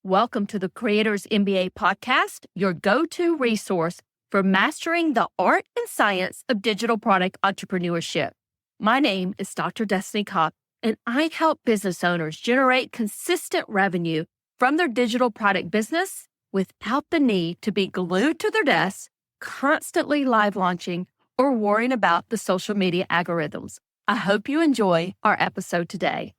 Welcome to the Creators MBA podcast, your go-to resource for mastering the art and science of digital product entrepreneurship. My name is Dr. Destiny Kopp, and I help business owners generate consistent revenue from their digital product business without the need to be glued to their desk, constantly live launching, or worrying about the social media algorithms. I hope you enjoy our episode today.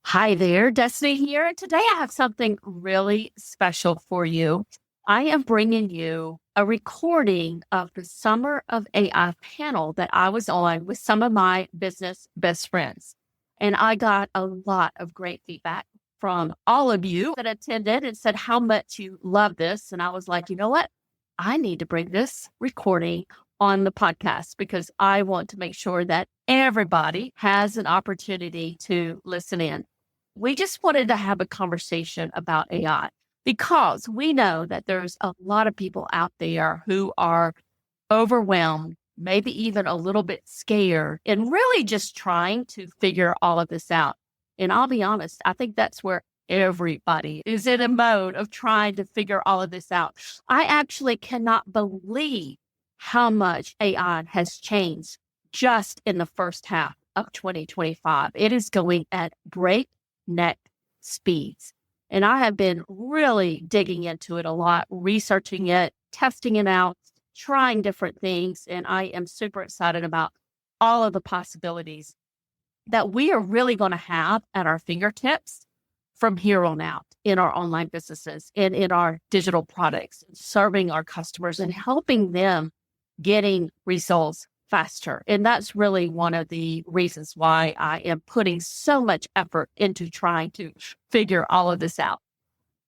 Hi there, Destiny here. And today I have something really special for you. I am bringing you a recording of the Summer of AI panel that I was on with some of my business best friends. And I got a lot of great feedback from all of you that attended and said how much you love this. And I was like, you know what? I need to bring this recording on the podcast because I want to make sure that everybody has an opportunity to listen in. We just wanted to have a conversation about AI because we know that there's a lot of people out there who are overwhelmed, maybe even a little bit scared, and really just trying to figure all of this out. And I'll be honest, I think that's where everybody is in a mode of trying to figure all of this out. I actually cannot believe how much AI has changed just in the first half of 2025. It is going at breakneck speeds. And I have been really digging into it a lot, researching it, testing it out, trying different things. And I am super excited about all of the possibilities that we are really going to have at our fingertips from here on out in our online businesses and in our digital products, serving our customers and helping them getting results faster. And that's really one of the reasons why I am putting so much effort into trying to figure all of this out.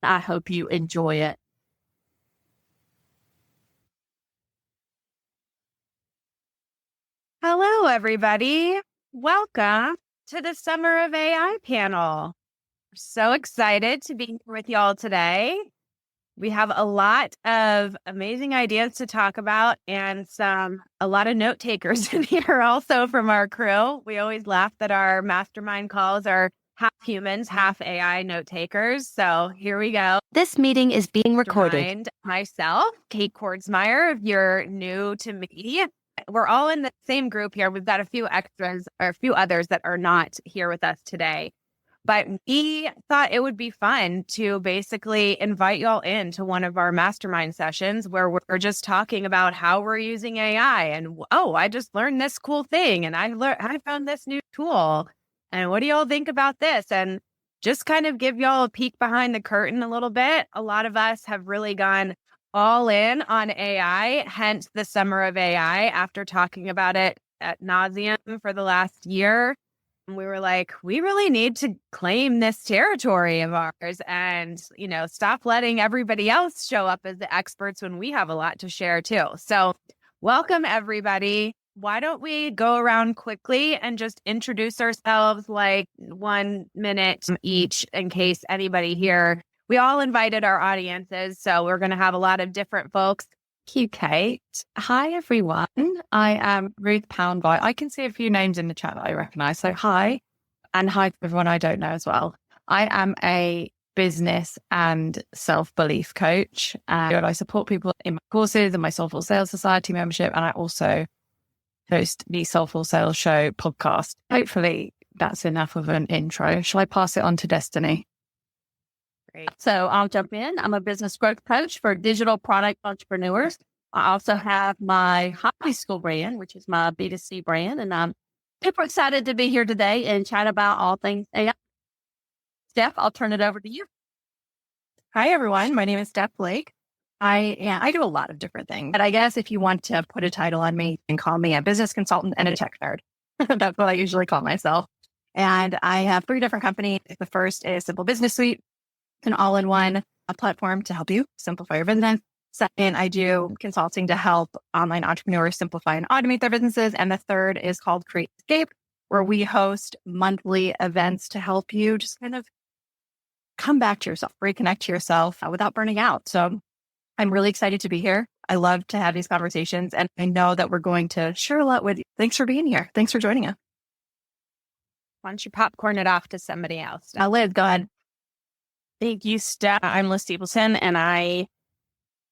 I hope you enjoy it. Hello, everybody. Welcome to the Summer of AI panel. We're so excited to be here with y'all today. We have a lot of amazing ideas to talk about and a lot of note takers in here also from our crew. We always laugh that our mastermind calls are half humans, half AI note takers. So here we go. This meeting is being recorded. And myself, Kate Kordsmeyer, if you're new to me, we're all in the same group here. We've got a few extras or a few others that are not here with us today. But we thought it would be fun to basically invite y'all into one of our mastermind sessions where we're just talking about how we're using AI. And, oh, I just learned this cool thing and I found this new tool. And what do y'all think about this? And just kind of give y'all a peek behind the curtain a little bit. A lot of us have really gone all in on AI, hence the Summer of AI after talking about it ad nauseum for the last year. We were like, we really need to claim this territory of ours and, stop letting everybody else show up as the experts when we have a lot to share too. So welcome, everybody. Why don't we go around quickly and just introduce ourselves like 1 minute each in case anybody here. We all invited our audiences, so we're going to have a lot of different folks. Thank you, Kate. Hi, everyone. I am Ruth Poundby. I can see a few names in the chat that I recognize. So hi, and hi to everyone I don't know as well. I am a business and self-belief coach, and I support people in my courses and my Soulful Sales Society membership, and I also host the Soulful Sales Show podcast. Hopefully that's enough of an intro. Shall I pass it on to Destiny? Great. So I'll jump in. I'm a business growth coach for digital product entrepreneurs. I also have my high school brand, which is my B2C brand. And I'm super excited to be here today and chat about all things AI. Steph, I'll turn it over to you. Hi, everyone. My name is Steph Blake. I do a lot of different things, but I guess if you want to put a title on me, you can call me a business consultant and a tech nerd. That's what I usually call myself. And I have 3 different companies. The first is Simple Business Suite, an all-in-one platform to help you simplify your business. Second, I do consulting to help online entrepreneurs simplify and automate their businesses. And the third is called Create Escape, where we host monthly events to help you just kind of come back to yourself, reconnect to yourself without burning out. So I'm really excited to be here. I love to have these conversations, and I know that we're going to share a lot with you. Thanks for being here. Thanks for joining us. Why don't you popcorn it off to somebody else? Liz, go ahead. Thank you, Steph. I'm Liz Stapleton, and I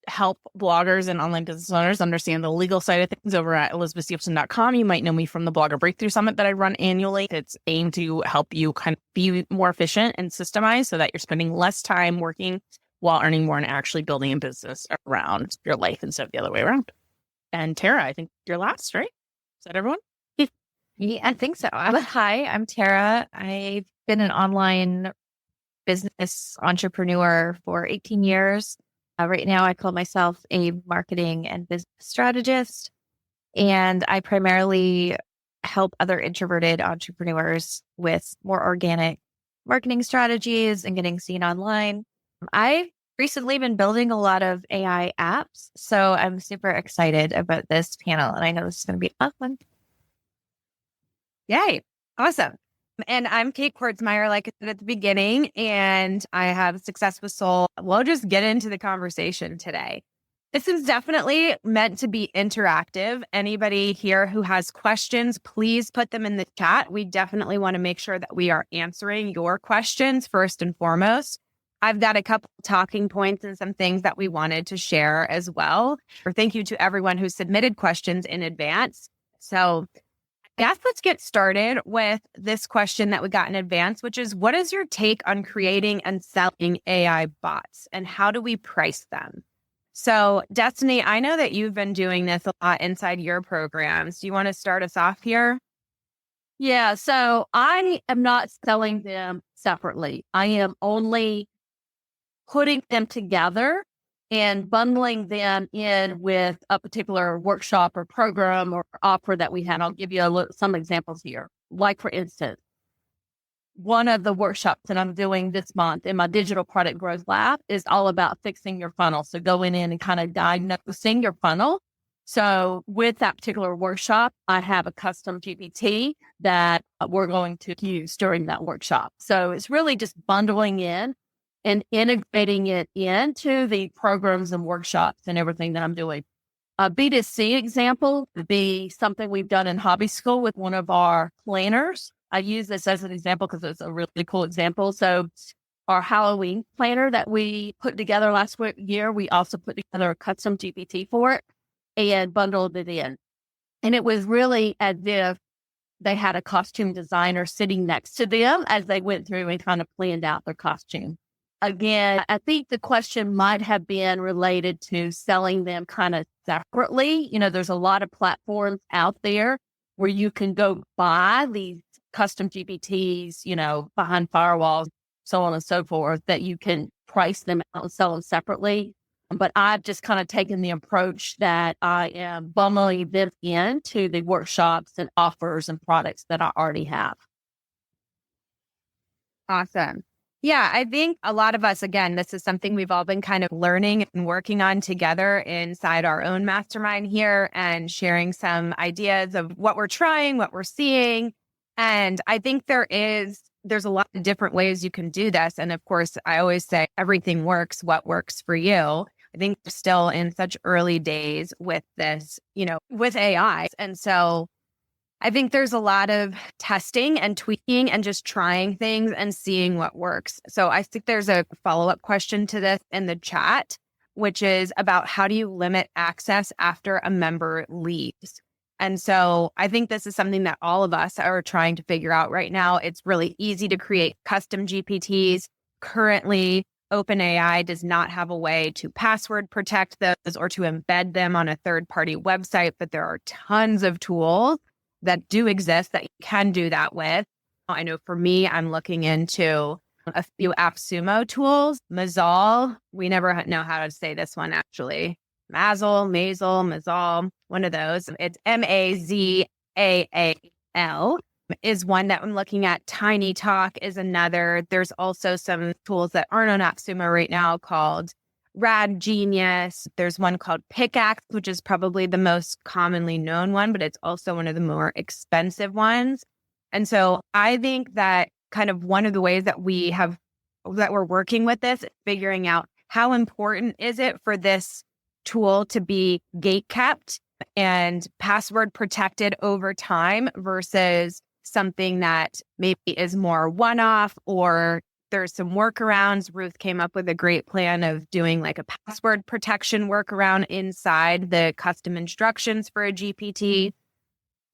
help bloggers and online business owners understand the legal side of things over at elizabethstapleton.com. You might know me from the Blogger Breakthrough Summit that I run annually. It's aimed to help you kind of be more efficient and systemized so that you're spending less time working while earning more and actually building a business around your life instead of the other way around. And Tara, I think you're last, right? Is that everyone? Yeah, I think so. Hi, I'm Tara. I've been an online business entrepreneur for 18 years. Right now, I call myself a marketing and business strategist, and I primarily help other introverted entrepreneurs with more organic marketing strategies and getting seen online. I've recently been building a lot of AI apps, so I'm super excited about this panel, and I know this is going to be fun. Yay. Awesome. And I'm Kate Kordsmeyer, like I said at the beginning, and I have Success with Soul. We'll just get into the conversation today. This is definitely meant to be interactive. Anybody here who has questions, please put them in the chat. We definitely want to make sure that we are answering your questions first and foremost. I've got a couple talking points and some things that we wanted to share as well. Thank you to everyone who submitted questions in advance. So yes, let's get started with this question that we got in advance, which is, what is your take on creating and selling AI bots, and how do we price them? So Destiny, I know that you've been doing this a lot inside your programs. Do you want to start us off here? Yeah, so I am not selling them separately. I am only putting them together and bundling them in with a particular workshop or program or offer that we had. I'll give you some examples here. Like, for instance, one of the workshops that I'm doing this month in my digital product growth lab is all about fixing your funnel. So going in and kind of diagnosing your funnel. So with that particular workshop, I have a custom GPT that we're going to use during that workshop. So it's really just bundling in and integrating it into the programs and workshops and everything that I'm doing. A B2C example would be something we've done in Hobby School with one of our planners. I use this as an example because it's a really cool example. So our Halloween planner that we put together last year, we also put together a custom GPT for it and bundled it in. And it was really as if they had a costume designer sitting next to them as they went through and kind of planned out their costume. Again, I think the question might have been related to selling them kind of separately. You know, there's a lot of platforms out there where you can go buy these custom GPTs, you know, behind firewalls, so on and so forth, that you can price them out and sell them separately. But I've just kind of taken the approach that I am bundling them into the workshops and offers and products that I already have. Awesome. Yeah, I think a lot of us, again, this is something we've all been kind of learning and working on together inside our own mastermind here and sharing some ideas of what we're trying, what we're seeing. And I think there's a lot of different ways you can do this. And of course, I always say everything works, what works for you. I think we're still in such early days with this, you know, with AI. And so I think there's a lot of testing and tweaking and just trying things and seeing what works. So I think there's a follow-up question to this in the chat, which is about how do you limit access after a member leaves? And so I think this is something that all of us are trying to figure out right now. It's really easy to create custom GPTs. Currently, OpenAI does not have a way to password protect those or to embed them on a third-party website, but there are tons of tools that do exist that you can do that with. I know for me, I'm looking into a few AppSumo tools. Mazal, we never know how to say this one actually. Mazal, one of those. It's Mazaal is one that I'm looking at. Tiny Talk is another. There's also some tools that aren't on AppSumo right now called Rad Genius. There's one called Pickaxe, which is probably the most commonly known one, but it's also one of the more expensive ones. And so I think that kind of one of the ways that we're working with this, figuring out how important is it for this tool to be gate kept and password protected over time versus something that maybe is more one-off, or there's some workarounds. Ruth came up with a great plan of doing like a password protection workaround inside the custom instructions for a GPT.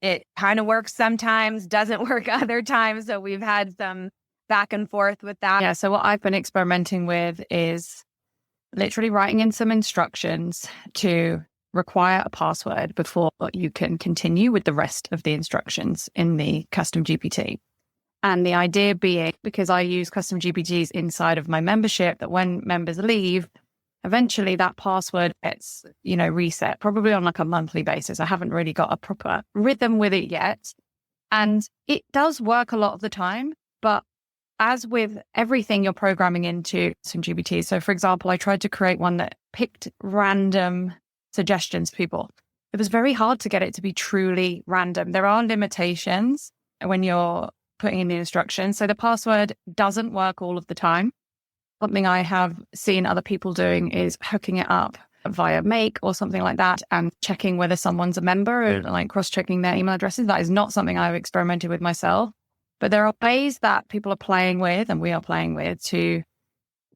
It kind of works sometimes, doesn't work other times. So we've had some back and forth with that. Yeah. So what I've been experimenting with is literally writing in some instructions to require a password before you can continue with the rest of the instructions in the custom GPT. And the idea being, because I use custom GPTs inside of my membership, that when members leave, eventually that password gets, reset, probably on like a monthly basis. I haven't really got a proper rhythm with it yet. And it does work a lot of the time, but as with everything you're programming into some GPT. So for example, I tried to create one that picked random suggestions for people. It was very hard to get it to be truly random. There are limitations when you're putting in the instructions. So the password doesn't work all of the time. Something I have seen other people doing is hooking it up via Make or something like that and checking whether someone's a member and like cross-checking their email addresses. That is not something I've experimented with myself. But there are ways that people are playing with and we are playing with to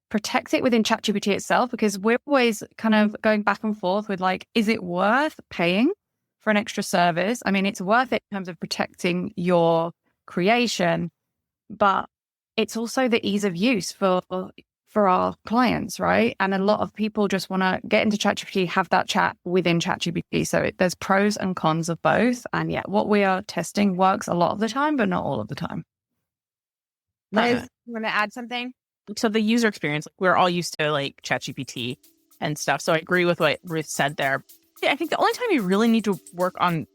protect it within ChatGPT itself, because we're always kind of going back and forth with like, is it worth paying for an extra service? I mean, it's worth it in terms of protecting your creation, but it's also the ease of use for our clients, right? And a lot of people just want to get into ChatGPT, have that chat within ChatGPT. So there's pros and cons of both. And yeah, what we are testing works a lot of the time, but not all of the time. Liz, you want to add something? So the user experience, like, we're all used to like ChatGPT and stuff. So I agree with what Ruth said there. I think the only time you really need to work on.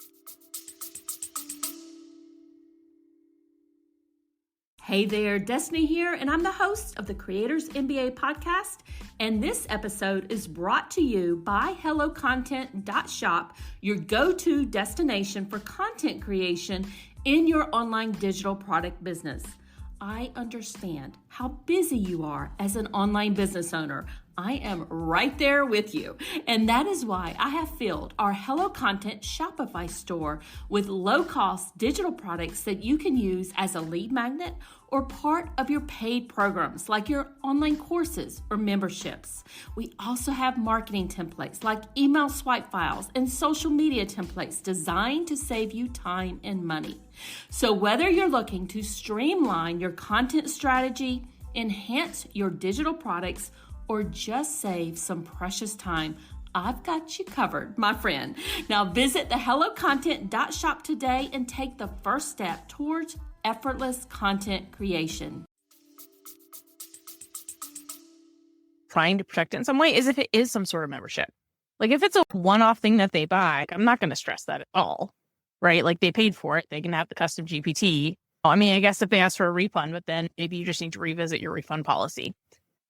Hey there, Destiny here, and I'm the host of the Creators MBA podcast. And this episode is brought to you by HelloContent.shop, your go-to destination for content creation in your online digital product business. I understand how busy you are as an online business owner. I am right there with you. And that is why I have filled our Hello Content Shopify store with low-cost digital products that you can use as a lead magnet or part of your paid programs like your online courses or memberships. We also have marketing templates like email swipe files and social media templates designed to save you time and money. So whether you're looking to streamline your content strategy, enhance your digital products, or just save some precious time, I've got you covered, my friend. Now visit the HelloContent.shop today and take the first step towards effortless content creation. Trying to protect it in some way is if it is some sort of membership. Like if it's a one-off thing that they buy, I'm not going to stress that at all, right? Like they paid for it. They can have the custom GPT. I mean, I guess if they ask for a refund, but then maybe you just need to revisit your refund policy.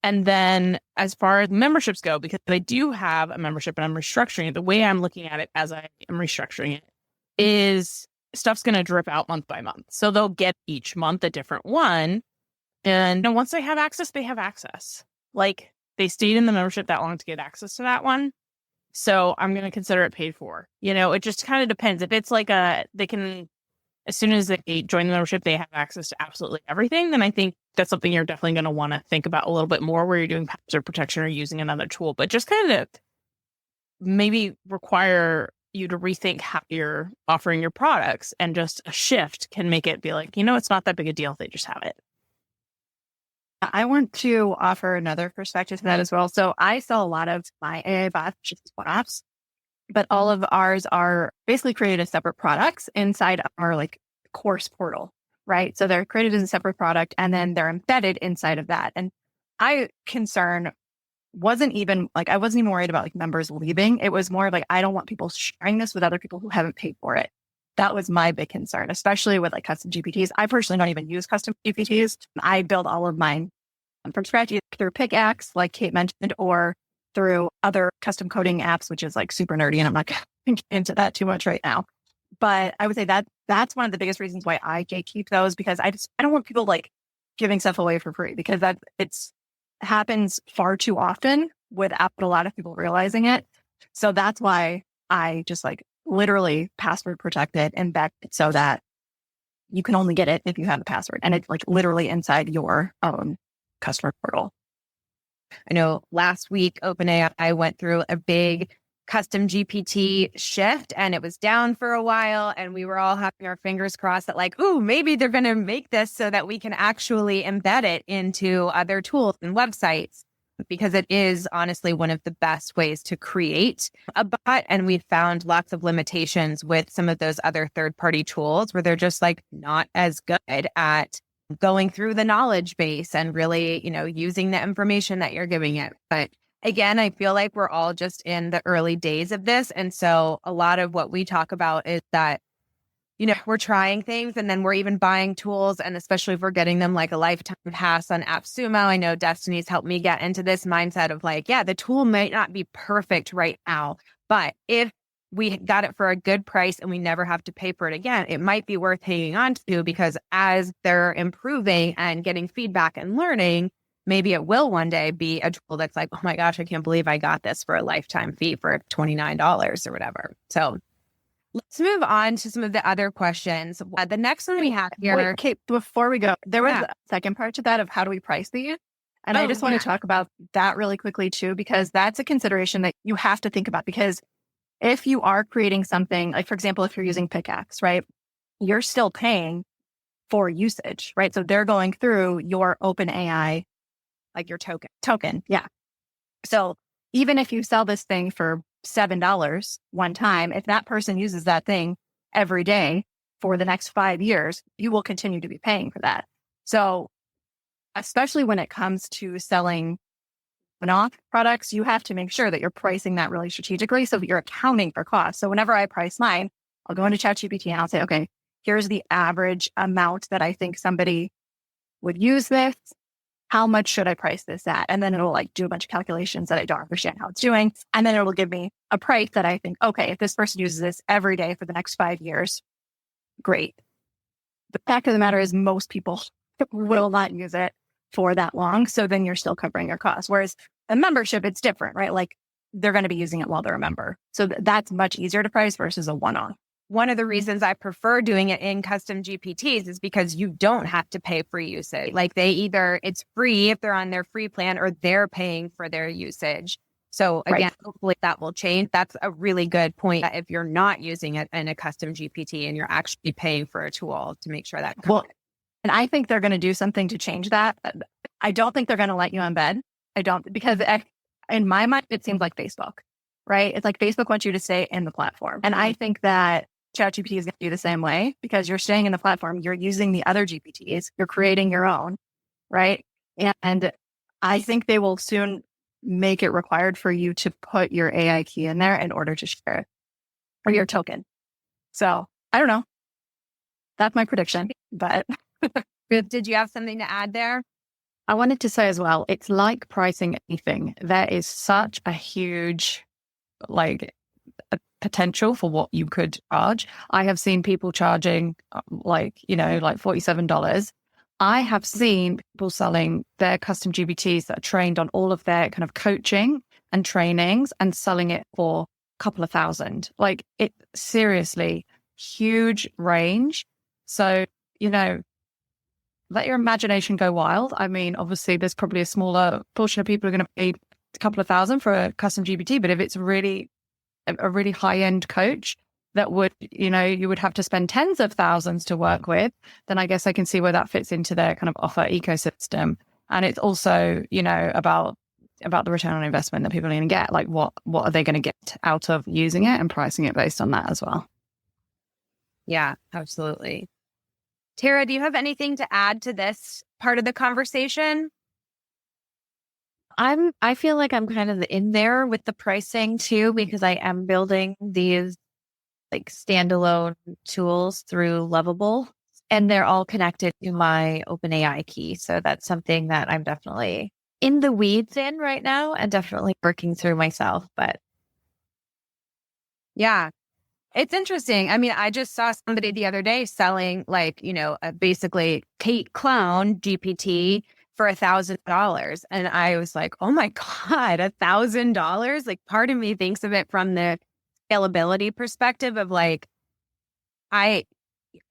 And then as far as memberships go, because I do have a membership and I'm restructuring it, the way I'm looking at it as I am restructuring it is stuff's going to drip out month by month. So they'll get each month a different one. And once they have access, they have access. Like they stayed in the membership that long to get access to that one. So I'm going to consider it paid for. It just kind of depends. If it's like they can, as soon as they join the membership, they have access to absolutely everything, then I think that's something you're definitely going to want to think about a little bit more where you're doing password protection or using another tool. But just kind of maybe require you to rethink how you're offering your products, and just a shift can make it be like, it's not that big a deal if they just have it. I want to offer another perspective to that as well. So I sell a lot of my AI bots, just one-offs, but all of ours are basically created as separate products inside our like course portal, right? So they're created as a separate product and then they're embedded inside of that. And I wasn't even worried about like members leaving. It was more like, I don't want people sharing this with other people who haven't paid for it. That was my big concern, especially with like custom GPTs. I personally don't even use custom GPTs. I build all of mine from scratch, either through Pickaxe, like Kate mentioned, or through other custom coding apps, which is like super nerdy. And I'm not going to get into that too much right now. But I would say that that's one of the biggest reasons why I gatekeep those, because I don't want people like giving stuff away for free, because it's happens far too often without a lot of people realizing it. So that's why I just like literally password protect it and back it so that you can only get it if you have the password. And it's like literally inside your own customer portal. I know last week, OpenAI went through a big custom GPT shift and it was down for a while. And we were all having our fingers crossed that like, ooh, maybe they're going to make this so that we can actually embed it into other tools and websites, because it is honestly one of the best ways to create a bot. And we found lots of limitations with some of those other third-party tools where they're just like not as good at going through the knowledge base and really, using the information that you're giving it. But again, I feel like we're all just in the early days of this. And so a lot of what we talk about is that, we're trying things and then we're even buying tools. And especially if we're getting them like a lifetime pass on AppSumo. I know Destiny's helped me get into this mindset of like, yeah, the tool might not be perfect right now, but if we got it for a good price and we never have to pay for it again, it might be worth hanging on to, because as they're improving and getting feedback and learning, maybe it will one day be a tool that's like, oh my gosh, I can't believe I got this for a lifetime fee for $29 or whatever. So let's move on to some of the other questions. The next one we have here. Wait, Kate, before we go, there was a second part to that of how do we price these? And I just want to talk about that really quickly too, because that's a consideration that you have to think about. Because if you are creating something, like for example, if you're using Pickaxe, right, you're still paying for usage, right? So they're going through your OpenAI, like your token. Yeah. So even if you sell this thing for $7 one time, if that person uses that thing every day for the next 5 years, you will continue to be paying for that. So especially when it comes to selling one-off products, you have to make sure that you're pricing that really strategically so that you're accounting for costs. So whenever I price mine, I'll go into ChatGPT and I'll say, okay, here's the average amount that I think somebody would use this. How much should I price this at? And then it'll like do a bunch of calculations that I don't understand how it's doing. And then it'll give me a price that I think, okay, if this person uses this every day for the next 5 years, great. The fact of the matter is most people will not use it for that long. So then you're still covering your costs. Whereas a membership, it's different, right? Like they're going to be using it while they're a member. So that's much easier to price versus a one-off. One of the reasons I prefer doing it in custom GPTs is because you don't have to pay for usage. Like it's free if they're on their free plan, or they're paying for their usage. So again, hopefully that will change. That's a really good point. That if you're not using it in a custom GPT and you're actually paying for a tool to make sure that. Well, and I think they're going to do something to change that. I don't think they're going to let you embed. Because in my mind, it seems like Facebook, right? It's like Facebook wants you to stay in the platform. And I think that ChatGPT is going to do the same way, because you're staying in the platform, you're using the other GPTs, you're creating your own, right? And I think they will soon make it required for you to put your AI key in there in order to share it, or your token. So I don't know. That's my prediction, but. Did you have something to add there? I wanted to say as well, it's like pricing anything. There is such a huge, a potential for what you could charge. I have seen people charging $47. I have seen people selling their custom GPTs that are trained on all of their kind of coaching and trainings and selling it for a couple of thousand. Like it seriously, huge range. So, let your imagination go wild. I mean, obviously, there's probably a smaller portion of people who are going to pay a couple of thousand for a custom GPT. But if it's really a really high-end coach that would, you would have to spend tens of thousands to work with, then I guess I can see where that fits into their kind of offer ecosystem. And it's also, about the return on investment that people are going to get. Like, what are they going to get out of using it, and pricing it based on that as well. Yeah, absolutely. Tara, do you have anything to add to this part of the conversation? I feel like I'm kind of in there with the pricing too, because I am building these like standalone tools through Lovable, and they're all connected to my OpenAI key. So that's something that I'm definitely in the weeds in right now and definitely working through myself. But yeah. It's interesting. I mean, I just saw somebody the other day selling basically Kate Clown GPT for $1,000. And I was like, oh my God, $1,000? Like part of me thinks of it from the scalability perspective of like,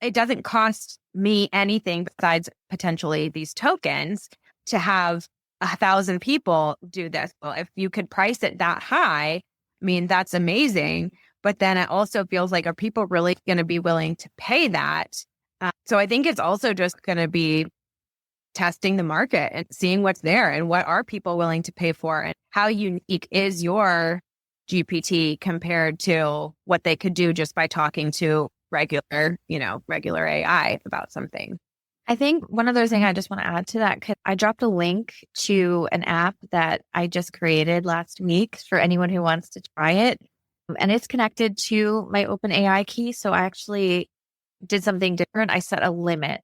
it doesn't cost me anything besides potentially these tokens to have 1,000 people do this. Well, if you could price it that high, I mean, that's amazing. But then it also feels like, are people really going to be willing to pay that? So I think it's also just going to be testing the market and seeing what's there and what are people willing to pay for and how unique is your GPT compared to what they could do just by talking to regular AI about something. I think one other thing I just want to add to that, 'cause I dropped a link to an app that I just created last week for anyone who wants to try it. And it's connected to my OpenAI key. So I actually did something different. I set a limit.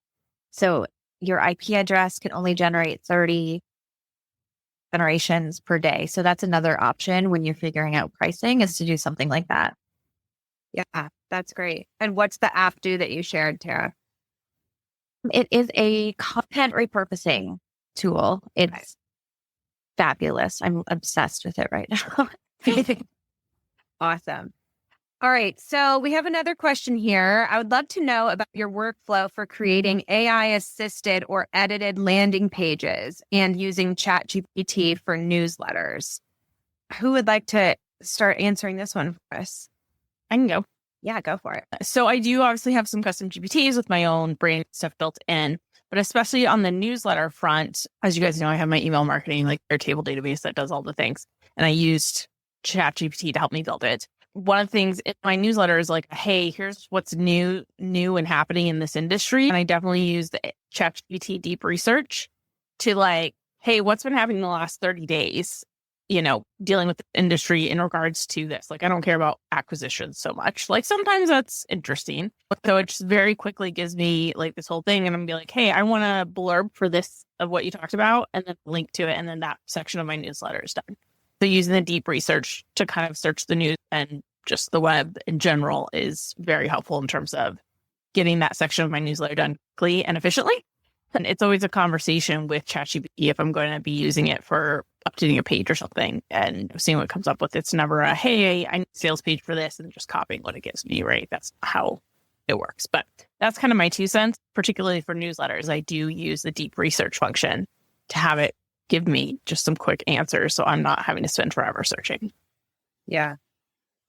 So your IP address can only generate 30 generations per day. So that's another option when you're figuring out pricing, is to do something like that. Yeah, that's great. And what's the app do that you shared, Tara? It is a content repurposing tool. It's fabulous. I'm obsessed with it right now. Awesome. All right. So we have another question here. I would love to know about your workflow for creating AI assisted or edited landing pages and using ChatGPT for newsletters. Who would like to start answering this one for us? I can go. Yeah, go for it. So I do obviously have some custom GPTs with my own brand stuff built in, but especially on the newsletter front, as you guys know, I have my email marketing, like their table database that does all the things. And I used ChatGPT to help me build it. One of the things in my newsletter is like, hey, here's what's new and happening in this industry. And I definitely use the ChatGPT deep research to like, hey, what's been happening in the last 30 days? Dealing with the industry in regards to this. Like, I don't care about acquisitions so much. Like, sometimes that's interesting. So it just very quickly gives me like this whole thing. And I'm gonna be like, hey, I want a blurb for this of what you talked about, and then link to it. And then that section of my newsletter is done. So using the deep research to kind of search the news and just the web in general is very helpful in terms of getting that section of my newsletter done quickly and efficiently. And it's always a conversation with ChatGPT if I'm going to be using it for updating a page or something and seeing what comes up with. It's never a, hey, I need a sales page for this and just copying what it gives me, right? That's how it works. But that's kind of my 2 cents, particularly for newsletters. I do use the deep research function to have it give me just some quick answers so I'm not having to spend forever searching. Yeah,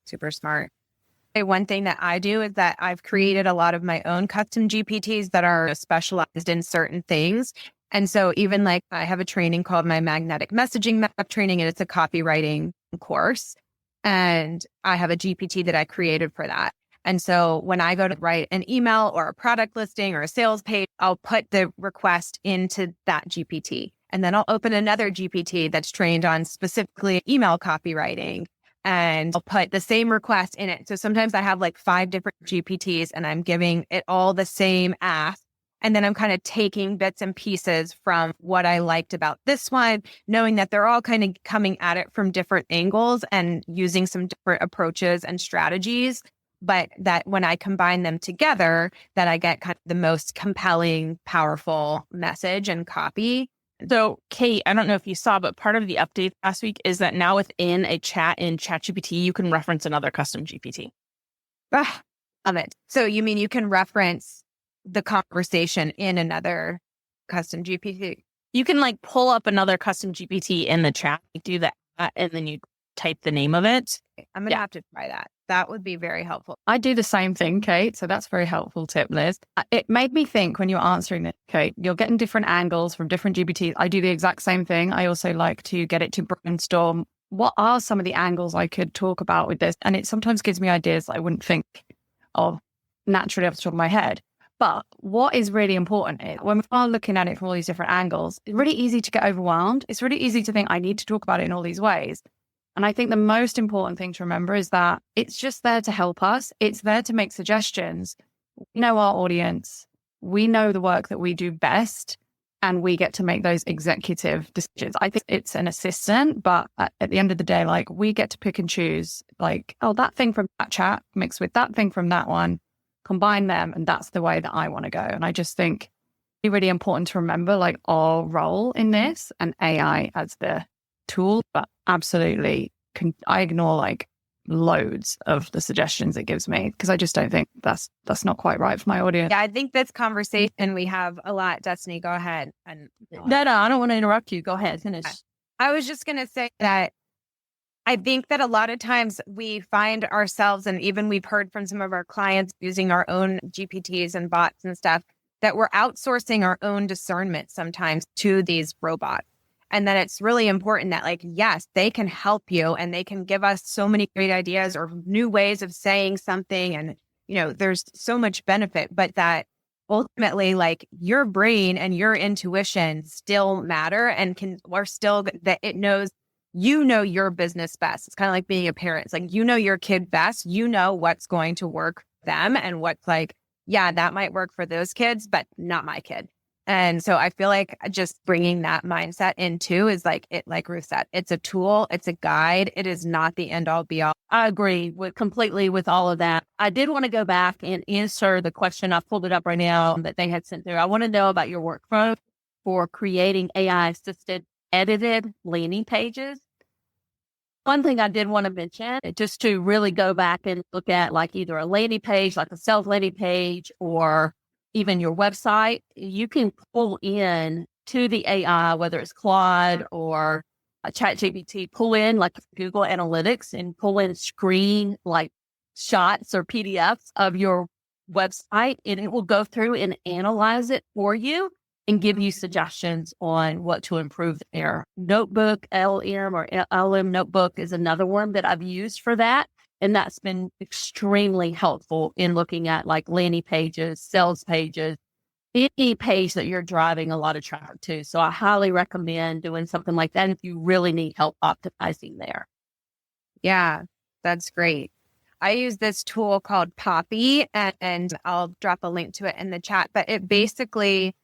super smart. One thing that I do is that I've created a lot of my own custom GPTs that are specialized in certain things. And so even like I have a training called my magnetic messaging map training, and it's a copywriting course. And I have a GPT that I created for that. And so when I go to write an email or a product listing or a sales page, I'll put the request into that GPT. And then I'll open another GPT that's trained on specifically email copywriting. And I'll put the same request in it. So sometimes I have like 5 different GPTs and I'm giving it all the same ask. And then I'm kind of taking bits and pieces from what I liked about this one, knowing that they're all kind of coming at it from different angles and using some different approaches and strategies. But that when I combine them together, that I get kind of the most compelling, powerful message and copy. So, Kate, I don't know if you saw, but part of the update last week is that now within a chat in ChatGPT, you can reference another custom GPT. Love it. So you mean you can reference the conversation in another custom GPT? You can like pull up another custom GPT in the chat, do that, and then you type the name of it. I'm going to have to try that. That would be very helpful. I do the same thing, Kate. So that's a very helpful tip, Liz. It made me think when you're answering it, Kate, you're getting different angles from different GPTs. I do the exact same thing. I also like to get it to brainstorm what are some of the angles I could talk about with this. And it sometimes gives me ideas that I wouldn't think of naturally off the top of my head. But what is really important is when we are looking at it from all these different angles, it's really easy to get overwhelmed. It's really easy to think I need to talk about it in all these ways. And I think the most important thing to remember is that it's just there to help us. It's there to make suggestions. We know our audience. We know the work that we do best, and we get to make those executive decisions. I think it's an assistant, but at the end of the day, like we get to pick and choose, like, oh, that thing from that chat mixed with that thing from that one, combine them. And that's the way that I want to go. And I just think it's really important to remember like our role in this and AI as the tool, but absolutely I ignore like loads of the suggestions it gives me because I just don't think that's not quite right for my audience. Yeah, I think this conversation we have a lot. Destiny, go ahead. No, I don't want to interrupt you. Go ahead, finish. I was just going to say that I think that a lot of times we find ourselves, and even we've heard from some of our clients using our own GPTs and bots and stuff, that we're outsourcing our own discernment sometimes to these robots. And then it's really important that, like, yes, they can help you and they can give us so many great ideas or new ways of saying something. And, there's so much benefit, but that ultimately, like, your brain and your intuition still matter and that it knows, your business best. It's kind of like being a parent. It's like, your kid best, what's going to work for them and what's like, yeah, that might work for those kids, but not my kid. And so I feel like just bringing that mindset in too is like Ruth said, it's a tool, it's a guide. It is not the end all be all. I agree completely with all of that. I did want to go back and answer the question. I pulled it up right now that they had sent through. I want to know about your workflow for creating AI assisted edited landing pages. One thing I did want to mention, just to really go back and look at like either a landing page, like a sales landing page, or even your website, you can pull in to the AI, whether it's Claude or a ChatGPT, pull in like Google Analytics and pull in screen like shots or PDFs of your website, and it will go through and analyze it for you and give you suggestions on what to improve there. Notebook, LM or LM Notebook is another one that I've used for that. And that's been extremely helpful in looking at like landing pages, sales pages, any page that you're driving a lot of traffic to. So I highly recommend doing something like that if you really need help optimizing there. Yeah, that's great. I use this tool called Poppy, and I'll drop a link to it in the chat, but it basically,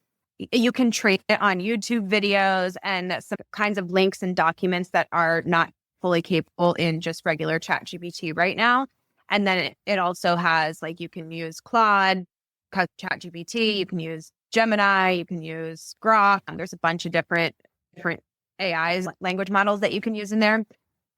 you can train it on YouTube videos and some kinds of links and documents that are not fully capable in just regular ChatGPT right now. And then it also has, like, you can use Claude, ChatGPT, you can use Gemini, you can use Grok. There's a bunch of different AIs, language models that you can use in there.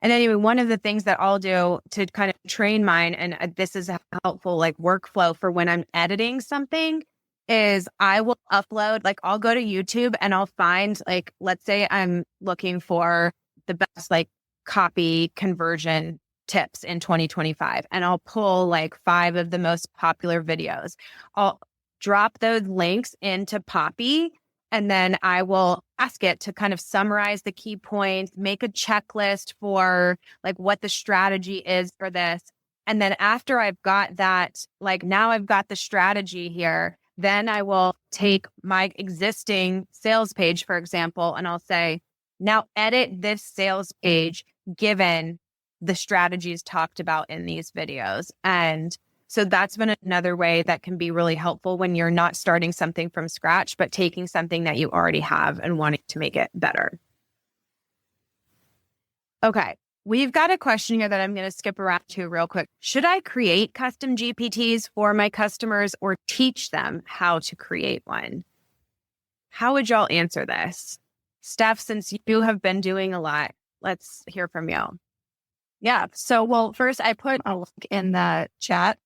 And anyway, one of the things that I'll do to kind of train mine, and this is a helpful like workflow for when I'm editing something, is I will upload, like, I'll go to YouTube and I'll find, like, let's say I'm looking for the best like copy conversion tips in 2025, and I'll pull like 5 of the most popular videos. I'll drop those links into Poppy, and then I will ask it to kind of summarize the key points, make a checklist for like what the strategy is for this. And then after I've got that, like, now I've got the strategy here, then I will take my existing sales page, for example, and I'll say, now edit this sales page given the strategies talked about in these videos. And so that's been another way that can be really helpful when you're not starting something from scratch, but taking something that you already have and wanting to make it better. Okay. We've got a question here that I'm going to skip around to real quick. Should I create custom GPTs for my customers or teach them how to create one? How would y'all answer this? Steph, since you have been doing a lot, let's hear from you. Yeah. So, well, first I put a link in the chat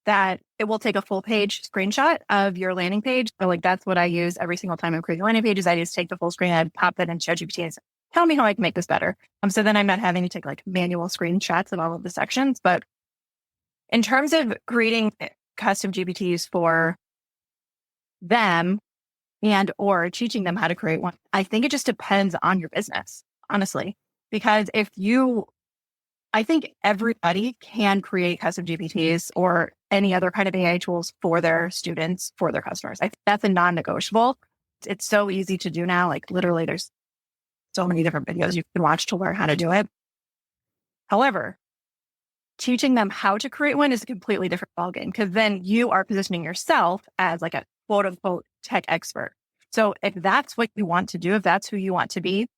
that it will take a full page screenshot of your landing page. So, like, that's what I use every single time I'm creating landing pages. I just take the full screen, I pop that in ChatGPT and say, tell me how I can make this better. So then I'm not having to take like manual screenshots of all of the sections. But in terms of creating custom GPTs for them and or teaching them how to create one, I think it just depends on your business, honestly. Because I think everybody can create custom GPTs or any other kind of AI tools for their students, for their customers. I think that's a non-negotiable. It's so easy to do now. Like, literally, there's so many different videos you can watch to learn how to do it. However, teaching them how to create one is a completely different ballgame, because then you are positioning yourself as like a quote unquote tech expert. So if that's what you want to do, if that's who you want to be,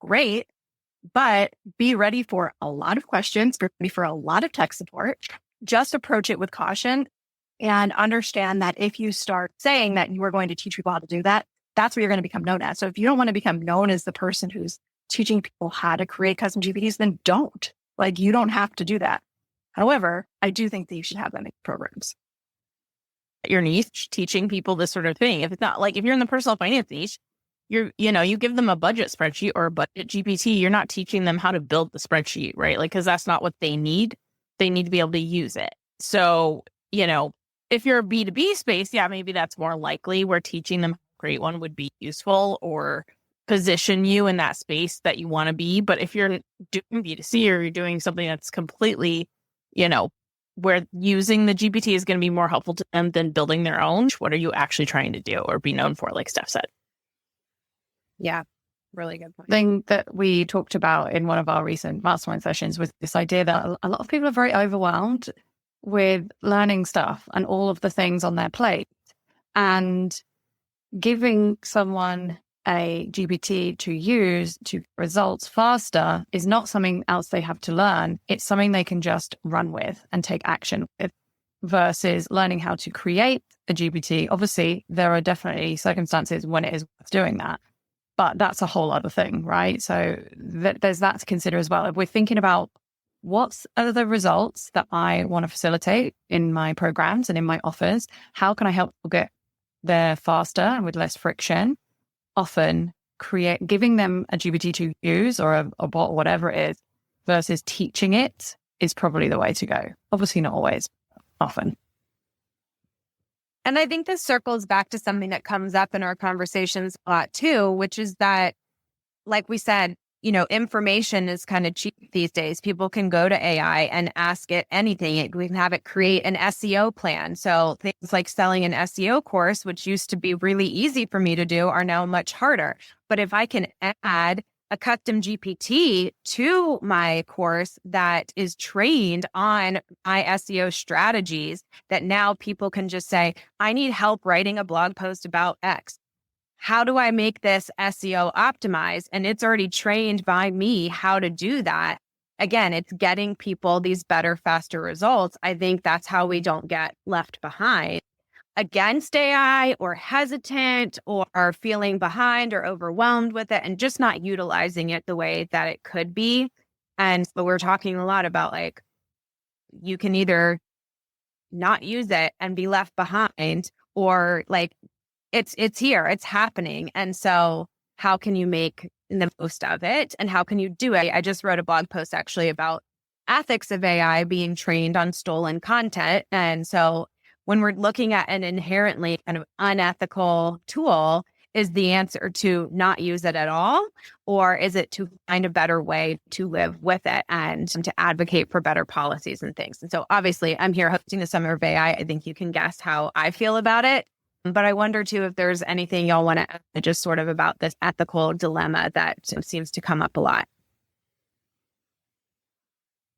great. But be ready for a lot of questions, be ready for a lot of tech support. Just approach it with caution and understand that if you start saying that you are going to teach people how to do that, that's what you're going to become known as. So if you don't want to become known as the person who's teaching people how to create custom GPTs, then don't. Like, you don't have to do that. However, I do think that you should have them in programs. Your niche, teaching people this sort of thing. If it's not like, if you're in the personal finance niche, you give them a budget spreadsheet or a budget GPT, you're not teaching them how to build the spreadsheet, right? Like, because that's not what they need. They need to be able to use it. So, if you're a B2B space, yeah, maybe that's more likely where teaching them how to create one would be useful or position you in that space that you want to be. But if you're doing B2C or you're doing something that's completely, where using the GPT is going to be more helpful to them than building their own, what are you actually trying to do or be known for, like Steph said? Yeah, really good point. Thing that we talked about in one of our recent mastermind sessions was this idea that a lot of people are very overwhelmed with learning stuff and all of the things on their plate, and giving someone a GPT to use to get results faster is not something else they have to learn. It's something they can just run with and take action with, versus learning how to create a GPT. Obviously, there are definitely circumstances when it is worth doing that, but that's a whole other thing, right? So there's that to consider as well. If we're thinking about what are the results that I want to facilitate in my programs and in my offers, how can I help people get there faster and with less friction? Often giving them a GPT to use or a bot, whatever it is, versus teaching it is probably the way to go. Obviously not always, often. And I think this circles back to something that comes up in our conversations a lot too, which is that, like we said, information is kind of cheap these days. People can go to AI and ask it anything. We can have it create an SEO plan. So things like selling an SEO course, which used to be really easy for me to do, are now much harder. But if I can add a custom GPT to my course that is trained on my SEO strategies, that now people can just say, I need help writing a blog post about X. How do I make this SEO optimized? And it's already trained by me how to do that. Again, it's getting people these better, faster results. I think that's how we don't get left behind against AI or hesitant or feeling behind or overwhelmed with it and just not utilizing it the way that it could be. And so we're talking a lot about, like, you can either not use it and be left behind, or like, it's here, it's happening. And so how can you make the most of it and how can you do it? I just wrote a blog post actually about ethics of AI being trained on stolen content. And so when we're looking at an inherently kind of unethical tool, is the answer to not use it at all? Or is it to find a better way to live with it and to advocate for better policies and things? And so obviously I'm here hosting the Summer of AI. I think you can guess how I feel about it. But I wonder too if there's anything y'all want to add just sort of about this ethical dilemma that seems to come up a lot.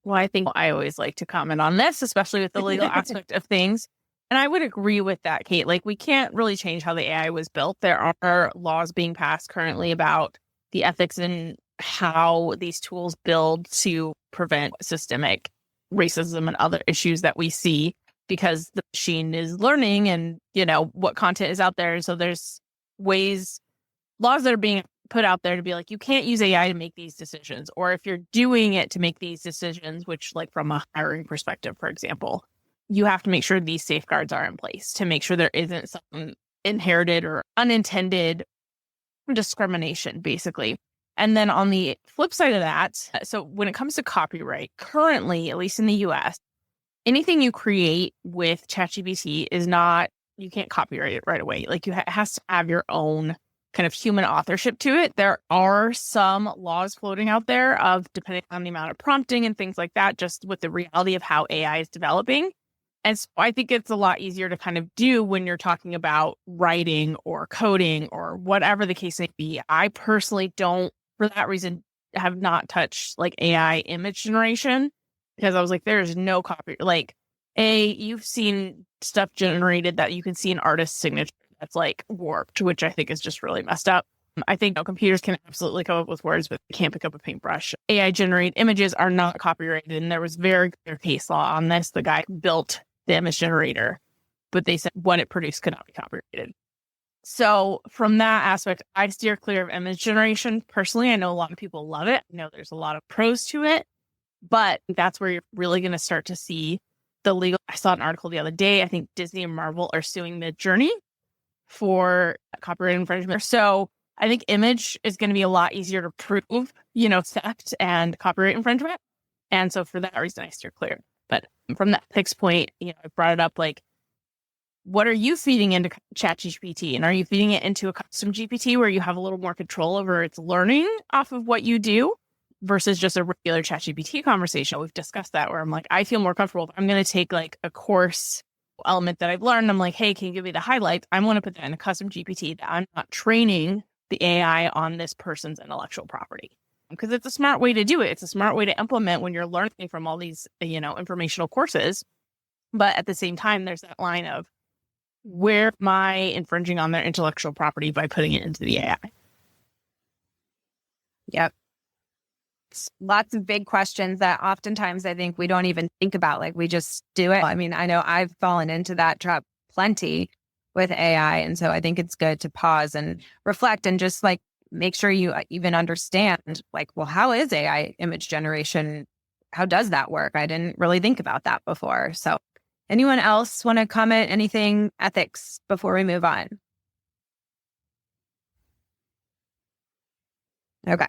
Well, I think I always like to comment on this, especially with the legal aspect of things. And I would agree with that, Kate. Like, we can't really change how the AI was built. There are laws being passed currently about the ethics and how these tools build to prevent systemic racism and other issues that we see, because the machine is learning and, what content is out there. So there's laws that are being put out there to be like, you can't use AI to make these decisions. Or if you're doing it to make these decisions, which, like, from a hiring perspective, for example, you have to make sure these safeguards are in place to make sure there isn't some inherited or unintended discrimination, basically. And then on the flip side of that, so when it comes to copyright, currently, at least in the US, anything you create with ChatGPT you can't copyright it right away. Like, it has to have your own kind of human authorship to it. There are some laws floating out there of, depending on the amount of prompting and things like that, just with the reality of how AI is developing. And so I think it's a lot easier to kind of do when you're talking about writing or coding or whatever the case may be. I personally don't, for that reason, have not touched like AI image generation, because I was like, there's no copy. Like, you've seen stuff generated that you can see an artist's signature that's like warped, which I think is just really messed up. I think computers can absolutely come up with words, but they can't pick up a paintbrush. AI generated images are not copyrighted, and there was very clear case law on this. The guy built the image generator, but they said what it produced could not be copyrighted. So from that aspect, I steer clear of image generation. Personally, I know a lot of people love it. I know there's a lot of pros to it. But that's where you're really going to start to see the legal. I saw an article the other day. I think Disney and Marvel are suing Midjourney for copyright infringement. So I think image is going to be a lot easier to prove, theft and copyright infringement. And so for that reason, I steer clear. But from that ethics point, I brought it up like, what are you feeding into ChatGPT? And are you feeding it into a custom GPT where you have a little more control over its learning off of what you do versus just a regular ChatGPT conversation? We've discussed that where I'm like, I feel more comfortable. If I'm going to take like a course element that I've learned, I'm like, hey, can you give me the highlights? I want to put that in a custom GPT that I'm not training the AI on this person's intellectual property. Because it's a smart way to do it. It's a smart way to implement when you're learning from all these, informational courses. But at the same time, there's that line of, where am I infringing on their intellectual property by putting it into the AI? Yep. Lots of big questions that oftentimes I think we don't even think about. Like we just do it. I mean, I know I've fallen into that trap plenty with AI. And so I think it's good to pause and reflect and just like make sure you even understand like, well, how is AI image generation? How does that work? I didn't really think about that before. So anyone else want to comment anything ethics before we move on? Okay.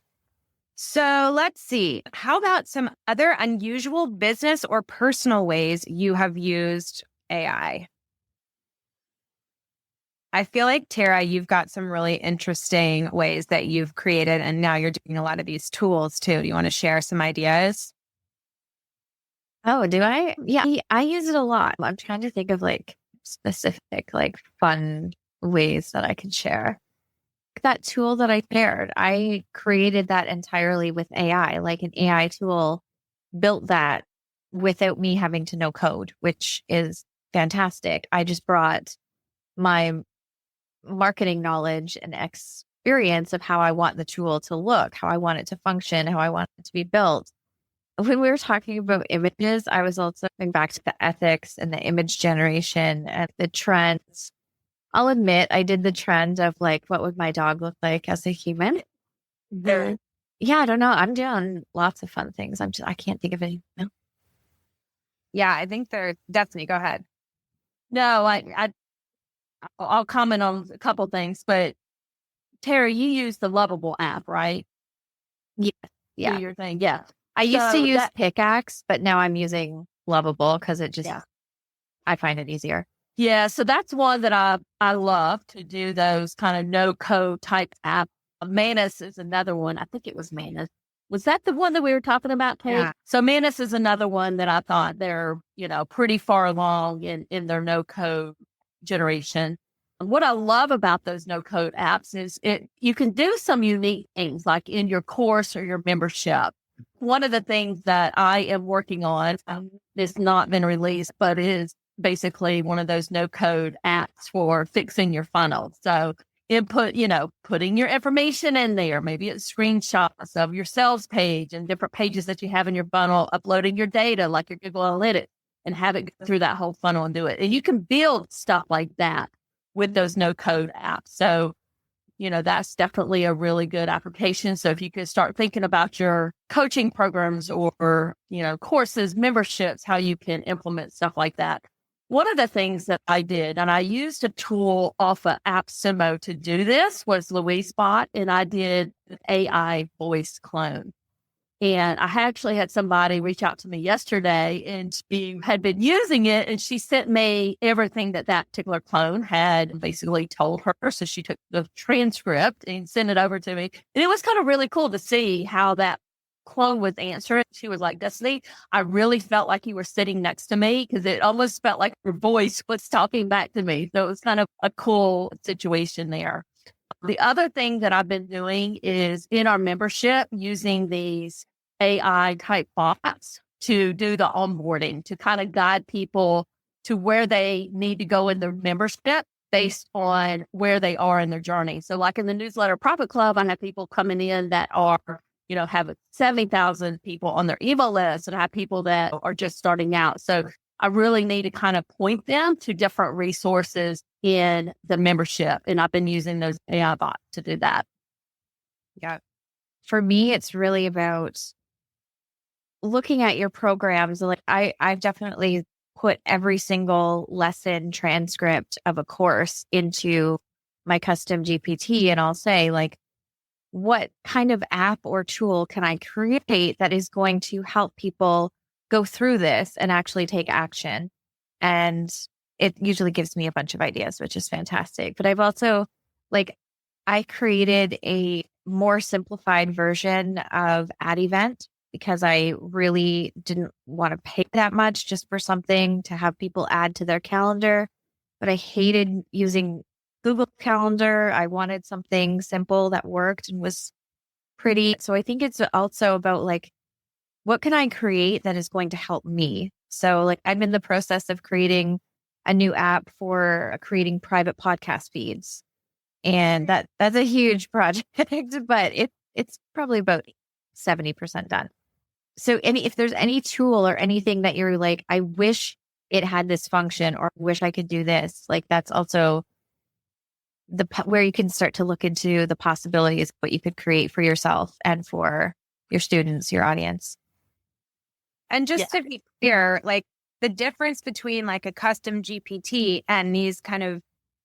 So let's see. How about some other unusual business or personal ways you have used AI? I feel like, Tara, you've got some really interesting ways that you've created, and now you're doing a lot of these tools too. Do you want to share some ideas? Oh, do I? Yeah, I use it a lot. I'm trying to think of like specific, like fun ways that I can share. That tool that I shared, I created that entirely with AI, like an AI tool built that without me having to know code, which is fantastic. I just brought my marketing knowledge and experience of how I want the tool to look, how I want it to function, how I want it to be built. When we were talking about images, I was also going back to the ethics and the image generation and the trends. I'll admit I did the trend of like, what would my dog look like as a human? Yeah, I don't know. I'm doing lots of fun things. I can't think of any. No. Yeah, I think Destiny, go ahead. No, I'll comment on a couple things, but Tara, you use the Lovable app, right? Yeah. Do your thing. Yeah. I used to use Pickaxe, but now I'm using Lovable because it just, I find it easier. Yeah. So that's one that I love to do those kind of no code type app. Manus is another one. I think it was Manus. Was that the one that we were talking about, Kate? Yeah. So Manus is another one that I thought they're, pretty far along in their no code generation. And what I love about those no code apps is you can do some unique things like in your course or your membership. One of the things that I am working on, it's not been released, but is basically one of those no code apps for fixing your funnel. So input, putting your information in there. Maybe it's screenshots of your sales page and different pages that you have in your funnel, uploading your data like your Google Analytics and have it go through that whole funnel and do it. And you can build stuff like that with those no code apps. So, that's definitely a really good application. So if you could start thinking about your coaching programs or, courses, memberships, how you can implement stuff like that. One of the things that I did, and I used a tool off of AppSumo to do this, was LouiseBot, and I did an AI voice clone. And I actually had somebody reach out to me yesterday, and she had been using it, and she sent me everything that particular clone had basically told her. So she took the transcript and sent it over to me. And it was kind of really cool to see how that clone was answering. She was like, Destiny, I really felt like you were sitting next to me because it almost felt like her voice was talking back to me. So it was kind of a cool situation there. The other thing that I've been doing is in our membership using these AI type bots to do the onboarding, to kind of guide people to where they need to go in their membership based on where they are in their journey. So like in the Newsletter Profit Club, I have people coming in that are, have 70,000 people on their email list, and I have people that are just starting out. So I really need to kind of point them to different resources in the membership. And I've been using those AI bots to do that. Yeah. For me, it's really about looking at your programs, like I've definitely put every single lesson transcript of a course into my custom GPT, and I'll say like, what kind of app or tool can I create that is going to help people go through this and actually take action? And it usually gives me a bunch of ideas, which is fantastic. But I've also I created a more simplified version of Ad Event because I really didn't want to pay that much just for something to have people add to their calendar. But I hated using Google Calendar. I wanted something simple that worked and was pretty. So I think it's also about like, what can I create that is going to help me? So like I'm in the process of creating a new app for creating private podcast feeds. And that's a huge project, but it's probably about 70% done. So if there's any tool or anything that you're like, I wish it had this function or wish I could do this, like that's also where you can start to look into the possibilities of what you could create for yourself and for your students, your audience. And just to be clear, like the difference between like a custom GPT and these kind of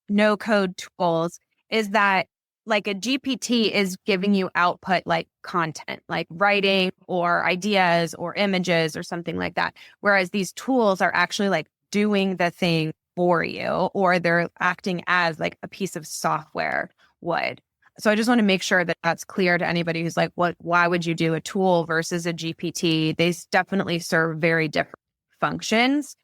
no code tools is that like a GPT is giving you output like content, like writing or ideas or images or something like that. Whereas these tools are actually like doing the thing for you, or they're acting as like a piece of software would. So I just want to make sure that that's clear to anybody who's like, why would you do a tool versus a GPT? They definitely serve very different functions.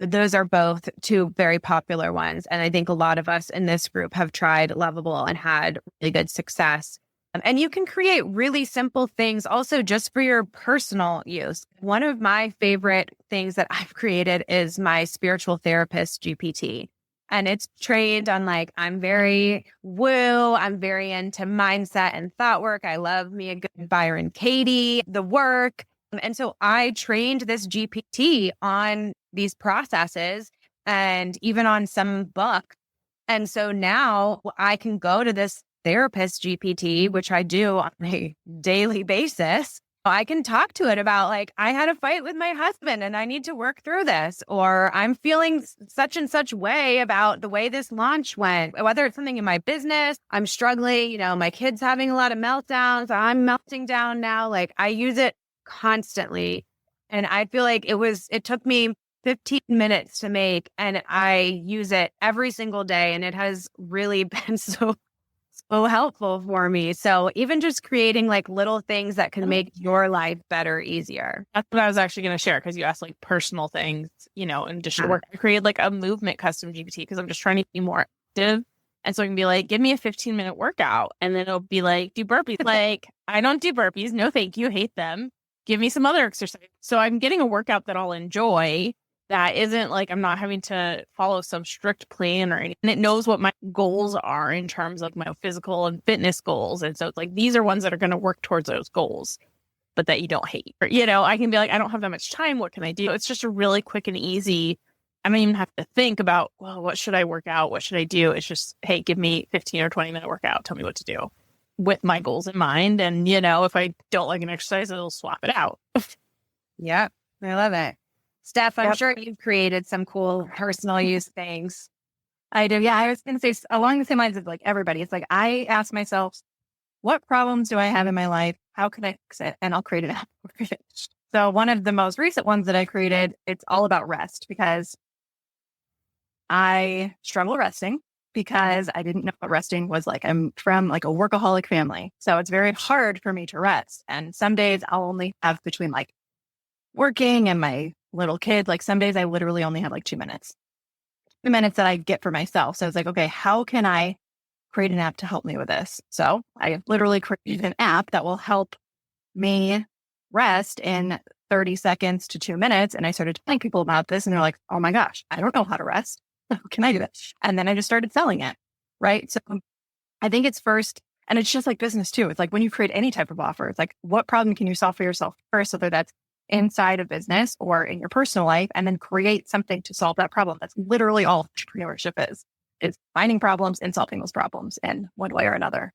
Those are both two very popular ones. And I think a lot of us in this group have tried Lovable and had really good success. And you can create really simple things also just for your personal use. One of my favorite things that I've created is my spiritual therapist GPT. And it's trained on like, I'm very woo. I'm very into mindset and thought work. I love me a good Byron Katie, the work. And so I trained this GPT on these processes and even on some books. And so now I can go to this therapist GPT, which I do on a daily basis. I can talk to it about like, I had a fight with my husband and I need to work through this, or I'm feeling such and such way about the way this launch went, whether it's something in my business, I'm struggling, my kid's having a lot of meltdowns, I'm melting down now. Like I use it constantly. And I feel like it took me 15 minutes to make, and I use it every single day. And it has really been so helpful for me. So even just creating like little things that can make your life better, easier. That's what I was actually going to share, because you asked like personal things, in addition to work. I created like a movement custom GPT because I'm just trying to be more active. And so I can be like, give me a 15-minute workout. And then it'll be like, do burpees. Like, I don't do burpees. No, thank you. Hate them. Give me some other exercise. So I'm getting a workout that I'll enjoy. That isn't like I'm not having to follow some strict plan or anything. And it knows what my goals are in terms of my physical and fitness goals. And so it's like, these are ones that are going to work towards those goals, but that you don't hate. Or, I can be like, I don't have that much time. What can I do? It's just a really quick and easy. I don't even have to think about, well, what should I work out? What should I do? It's just, hey, give me 15 or 20 minute workout. Tell me what to do with my goals in mind. And, if I don't like an exercise, it'll swap it out. Yeah, I love it. Steph, I'm sure you've created some cool personal use things. I do. Yeah, I was going to say along the same lines of like everybody. It's like I ask myself, what problems do I have in my life? How can I fix it? And I'll create an app for it. So one of the most recent ones that I created, it's all about rest, because I struggle resting because I didn't know what resting was like. I'm from like a workaholic family. So it's very hard for me to rest. And some days I'll only have between like working and my little kid, like some days I literally only have like 2 minutes that I get for myself. So I was like, okay, how can I create an app to help me with this? So I literally created an app that will help me rest in 30 seconds to 2 minutes. And I started telling people about this and they're like, oh my gosh, I don't know how to rest. How can I do it? And then I just started selling it. Right. So I think it's first, and it's just like business too. It's like when you create any type of offer, it's like, what problem can you solve for yourself first? Whether that's inside of business or in your personal life, and then create something to solve that problem. That's literally all entrepreneurship is finding problems and solving those problems in one way or another.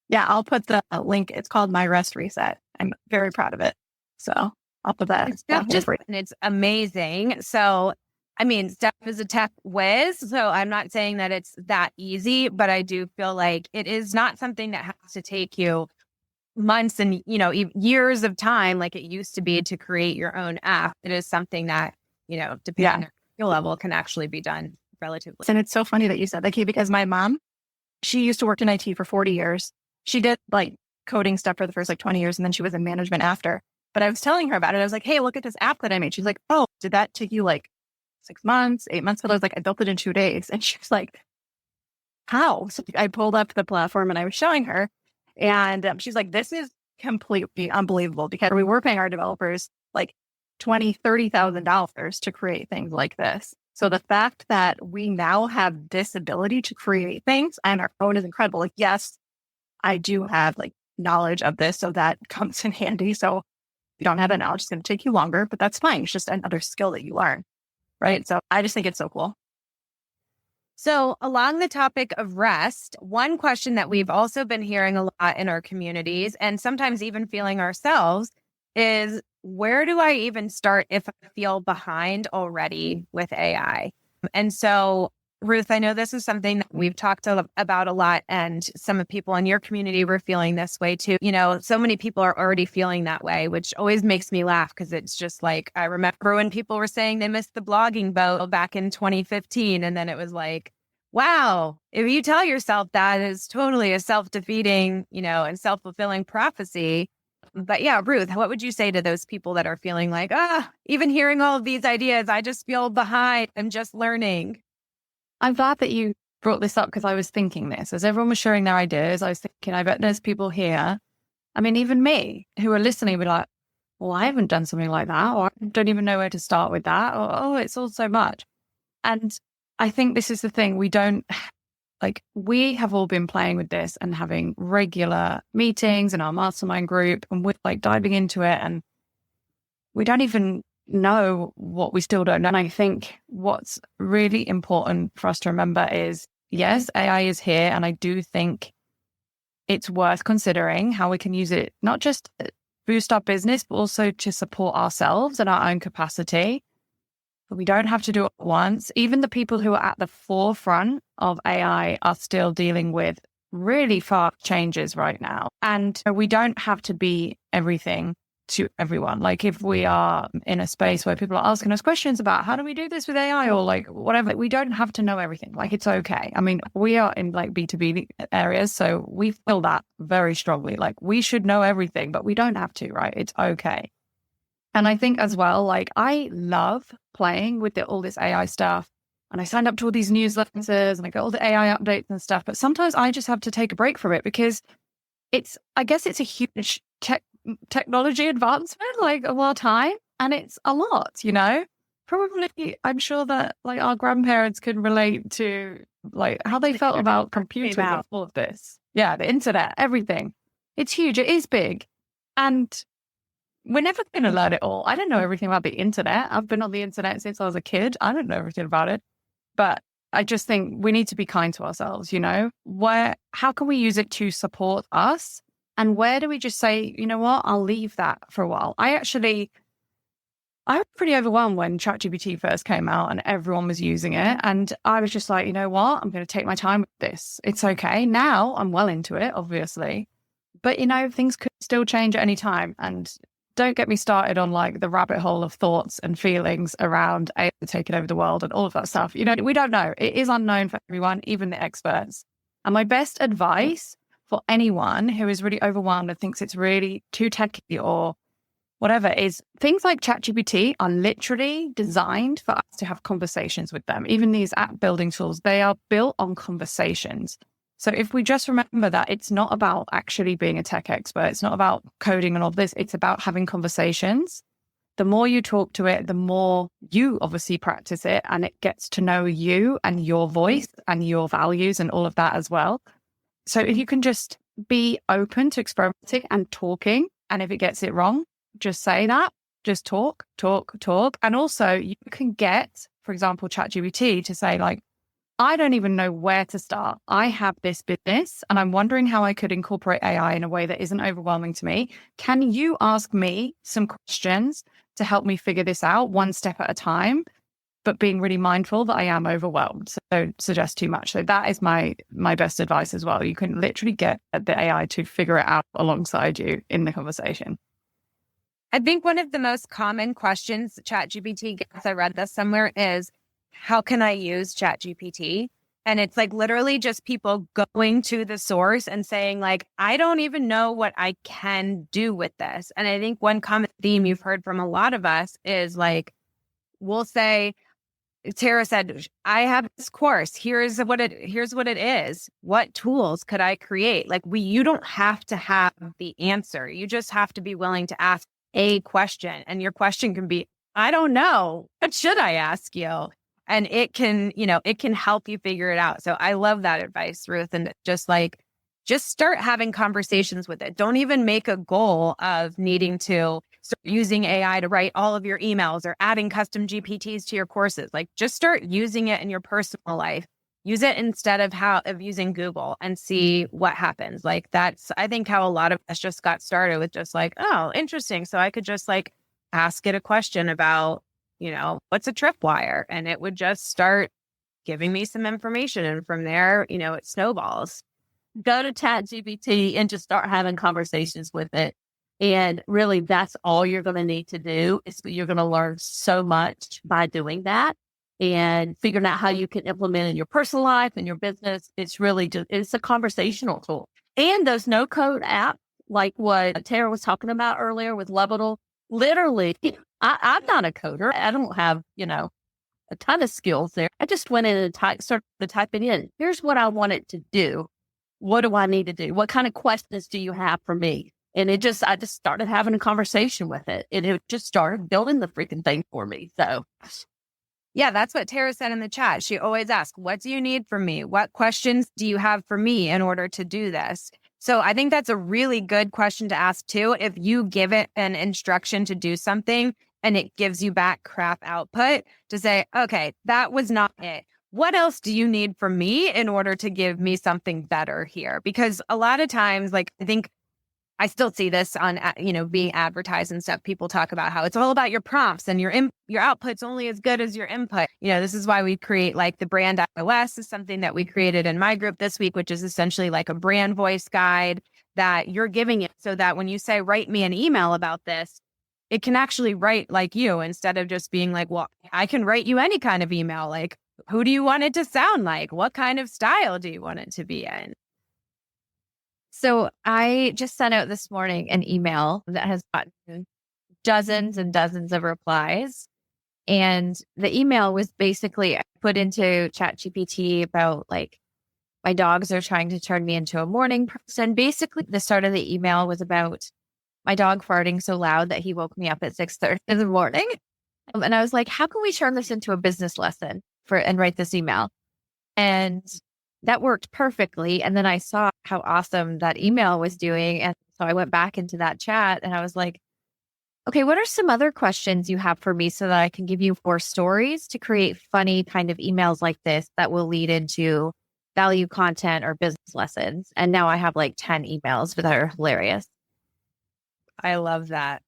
Yeah, I'll put the link. It's called My Rest Reset. I'm very proud of it. So off of that. And it's amazing. So, I mean, Steph is a tech whiz, so I'm not saying that it's that easy, but I do feel like it is not something that has to take you months and, years of time like it used to be to create your own app. It is something that, depending on your skill level, can actually be done relatively. And it's so funny that you said that, Kate, because my mom, she used to work in IT for 40 years. She did like coding stuff for the first 20 years, and then she was in management after. But I was telling her about it. I was like, hey, look at this app that I made. She's like, oh, did that take you 6 months, 8 months? But I was like, I built it in 2 days. And she was like, how? So I pulled up the platform and I was showing her. And she's like, this is completely unbelievable, because we were paying our developers $20,000, $30,000 to create things like this. So the fact that we now have this ability to create things on our own is incredible. Yes, I do have knowledge of this, so that comes in handy. So if you don't have that knowledge, it's going to take you longer, but that's fine. It's just another skill that you learn. Right. So I just think it's so cool. So along the topic of rest, one question that we've also been hearing a lot in our communities, and sometimes even feeling ourselves, is where do I even start if I feel behind already with AI? And so, Ruth, I know this is something that we've talked about a lot, and some of people in your community were feeling this way too. So many people are already feeling that way, which always makes me laugh, because it's just I remember when people were saying they missed the blogging boat back in 2015. And then it was wow, if you tell yourself that, is totally a self-defeating, and self-fulfilling prophecy. But yeah, Ruth, what would you say to those people that are feeling even hearing all of these ideas, I just feel behind, I'm just learning? I'm glad that you brought this up, because I was thinking this. As everyone was sharing their ideas, I was thinking, I bet there's people here, I mean, even me, who are listening, be like, well, I haven't done something like that, or I don't even know where to start with that, or, oh, it's all so much. And I think this is the thing. We have all been playing with this and having regular meetings in our mastermind group, and we're diving into it, and we don't even know what we still don't know. And I think what's really important for us to remember is, yes, AI is here, and I do think it's worth considering how we can use it, not just to boost our business, but also to support ourselves and our own capacity. But we don't have to do it once. Even the people who are at the forefront of AI are still dealing with really fast changes right now. And we don't have to be everything to everyone. If we are in a space where people are asking us questions about how do we do this with AI, or whatever, we don't have to know everything. It's okay. I mean, we are in B2B areas, so we feel that very strongly. We should know everything, but we don't have to, right? It's okay. And I think as well, I love playing with all this AI stuff, and I signed up to all these newsletters and I get all the AI updates and stuff. But sometimes I just have to take a break from it, because I guess it's a huge technology advancement of our time, and it's a lot, Probably, I'm sure that our grandparents can relate to how they felt about computers and all of this. Yeah, the internet, everything. It's huge. It is big, and we're never going to learn it all. I don't know everything about the internet. I've been on the internet since I was a kid. I don't know everything about it. But I just think we need to be kind to ourselves, how can we use it to support us? And where do we just say, you know what, I'll leave that for a while? I was pretty overwhelmed when ChatGPT first came out and everyone was using it. And I was just like, you know what, I'm going to take my time with this. It's okay. Now I'm well into it, obviously. But, things could still change at any time. And don't get me started on the rabbit hole of thoughts and feelings around AI taking over the world and all of that stuff. We don't know. It is unknown for everyone, even the experts. And my best advice for anyone who is really overwhelmed and thinks it's really too techy or whatever is things like ChatGPT are literally designed for us to have conversations with them. Even these app building tools, they are built on conversations. So if we just remember that it's not about actually being a tech expert, it's not about coding and all this, it's about having conversations. The more you talk to it, the more you obviously practice it, and it gets to know you and your voice and your values and all of that as well. So if you can just be open to experimenting and talking, and if it gets it wrong, just say that, just talk. And also you can get, for example, ChatGPT to say I don't even know where to start. I have this business and I'm wondering how I could incorporate AI in a way that isn't overwhelming to me. Can you ask me some questions to help me figure this out one step at a time, but being really mindful that I am overwhelmed? So don't suggest too much. So that is my best advice as well. You can literally get the AI to figure it out alongside you in the conversation. I think one of the most common questions ChatGPT gets, I read this somewhere, is how can I use ChatGPT? And it's like literally just people going to the source and saying like, I don't even know what I can do with this. And I think one common theme you've heard from a lot of us is like, we'll say, Tara said, I have this course. Here's what it is. What tools could I create? Like you don't have to have the answer. You just have to be willing to ask a question. And your question can be, I don't know. What should I ask you? And it can help you figure it out. So I love that advice, Ruth. And just start having conversations with it. Don't even make a goal of needing to start using AI to write all of your emails or adding custom GPTs to your courses. Like just start using it in your personal life. Use it instead of using Google and see what happens. Like that's, I think, how a lot of us just got started with just like, oh, interesting. So I could just like ask it a question about, what's a tripwire? And it would just start giving me some information. And from there, it snowballs. Go to ChatGPT and just start having conversations with it. And really, that's all you're going to need to do. You're going to learn so much by doing that and figuring out how you can implement in your personal life and your business. It's really it's a conversational tool. And those no-code apps, like what Tara was talking about earlier with Levital, literally, I'm not a coder. I don't have, a ton of skills there. I just went in and started typing in, here's what I want it to do. What do I need to do? What kind of questions do you have for me? And I just started having a conversation with it, and it just started building the freaking thing for me. So yeah, that's what Tara said in the chat. She always asks, what do you need from me? What questions do you have for me in order to do this? So I think that's a really good question to ask too. If you give it an instruction to do something and it gives you back crap output, to say, okay, that was not it. What else do you need from me in order to give me something better here? Because a lot of times, like, I think I still see this on, being advertised and stuff. People talk about how it's all about your prompts and your output's only as good as your input. This is why we create like the brand iOS is something that we created in my group this week, which is essentially like a brand voice guide that you're giving it so that when you say, write me an email about this, it can actually write like you instead of just being like, well, I can write you any kind of email. Like, who do you want it to sound like? What kind of style do you want it to be in? So I just sent out this morning an email that has gotten dozens and dozens of replies. And the email was basically, I put into ChatGPT about like, my dogs are trying to turn me into a morning person. Basically, the start of the email was about my dog farting so loud that he woke me up at 6:30 in the morning. And I was like, how can we turn this into a business lesson and write this email? And that worked perfectly. And then I saw how awesome that email was doing. And so I went back into that chat and I was like, okay, what are some other questions you have for me so that I can give you more stories to create funny kind of emails like this that will lead into value content or business lessons? And now I have like 10 emails that are hilarious. I love that.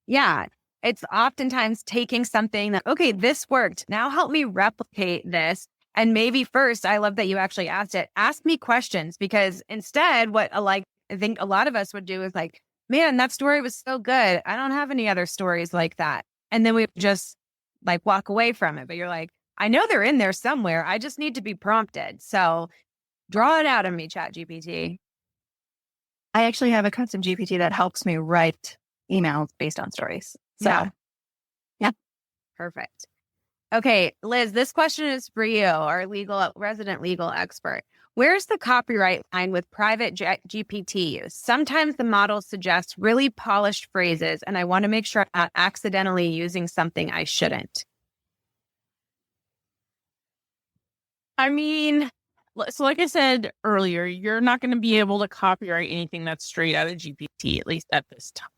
Yeah. It's oftentimes taking something that, okay, this worked. Now help me replicate this. And maybe first, I love that you actually asked it, ask me questions, because instead what I think a lot of us would do is like, man, that story was so good. I don't have any other stories like that. And then we just like walk away from it. But you're like, I know they're in there somewhere. I just need to be prompted. So draw it out of me, ChatGPT. I actually have a custom GPT that helps me write emails based on stories. So yeah. Perfect. Okay, Liz, this question is for you, our resident legal expert. Where's the copyright line with private GPT use? Sometimes the model suggests really polished phrases, and I want to make sure I'm not accidentally using something I shouldn't. I mean, so like I said earlier, you're not going to be able to copyright anything that's straight out of GPT, at least at this time.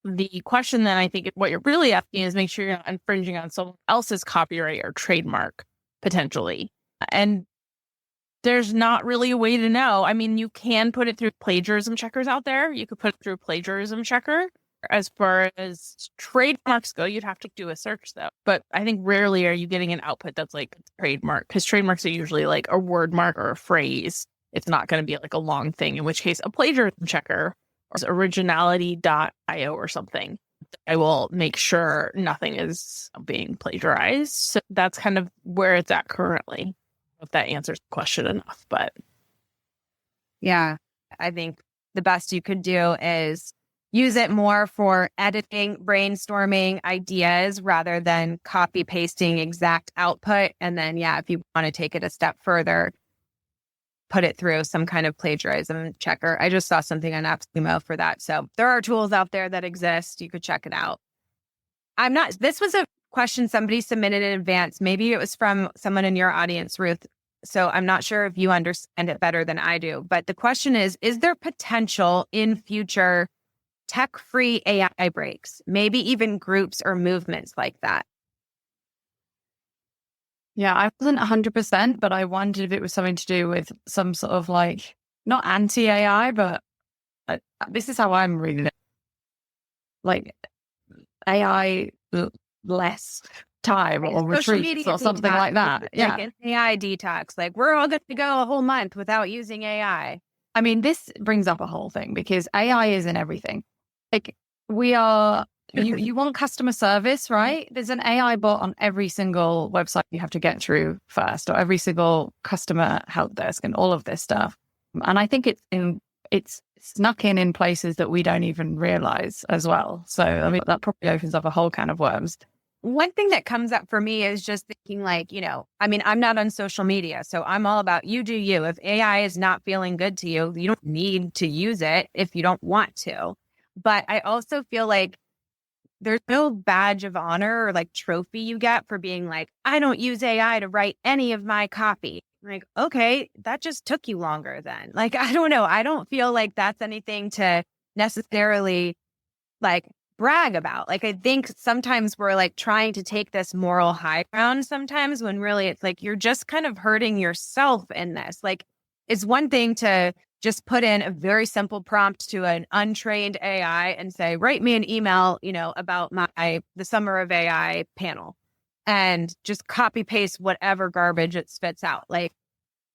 The question then I think what you're really asking is make sure you're not infringing on someone else's copyright or trademark, potentially. And there's not really a way to know. I mean, you can put it through plagiarism checkers out there. You could put it through plagiarism checker. As far as trademarks go, you'd have to do a search though. But I think rarely are you getting an output that's like trademark, because trademarks are usually like a word mark or a phrase. It's not going to be like a long thing, in which case a plagiarism checker or originality.io or something. I will make sure nothing is being plagiarized. So that's kind of where it's at currently. If that answers the question enough, but Yeah, I think the best you could do is use it more for editing, brainstorming ideas rather than copy pasting exact output. And then, yeah, if you want to take it a step further, put it through some kind of plagiarism checker. I just saw something on AppSumo for that. So there are tools out there that exist. You could check it out. This was a question somebody submitted in advance. Maybe it was from someone in your audience, Ruth. So I'm not sure if you understand it better than I do. But the question is there potential in future tech-free AI breaks, maybe even groups or movements like that? Yeah, I wasn't 100%, but I wondered if it was something to do with some sort of like, not anti-AI, but this is how I'm reading it. Like AI less time or retreats or something like that. Yeah. Like an AI detox. Like we're all good to go a whole month without using AI. I mean, this brings up a whole thing because AI is in everything. Like we are, you want customer service, right? There's an AI bot on every single website you have to get through first, or every single customer help desk and all of this stuff. And I think it's snuck in places that we don't even realize as well. So, I mean, that probably opens up a whole can of worms. One thing that comes up for me is just thinking like, I mean, I'm not on social media, so I'm all about you do you. If AI is not feeling good to you, you don't need to use it if you don't want to. But I also feel like there's no badge of honor or like trophy you get for being like, I don't use AI to write any of my copy. Like, okay, that just took you longer then. Like, I don't know. I don't feel like that's anything to necessarily like brag about. Like, I think sometimes we're like trying to take this moral high ground sometimes when really it's like you're just kind of hurting yourself in this. Like, it's one thing to just put in a very simple prompt to an untrained AI and say, write me an email, about the Summer of AI panel, and just copy paste whatever garbage it spits out. Like,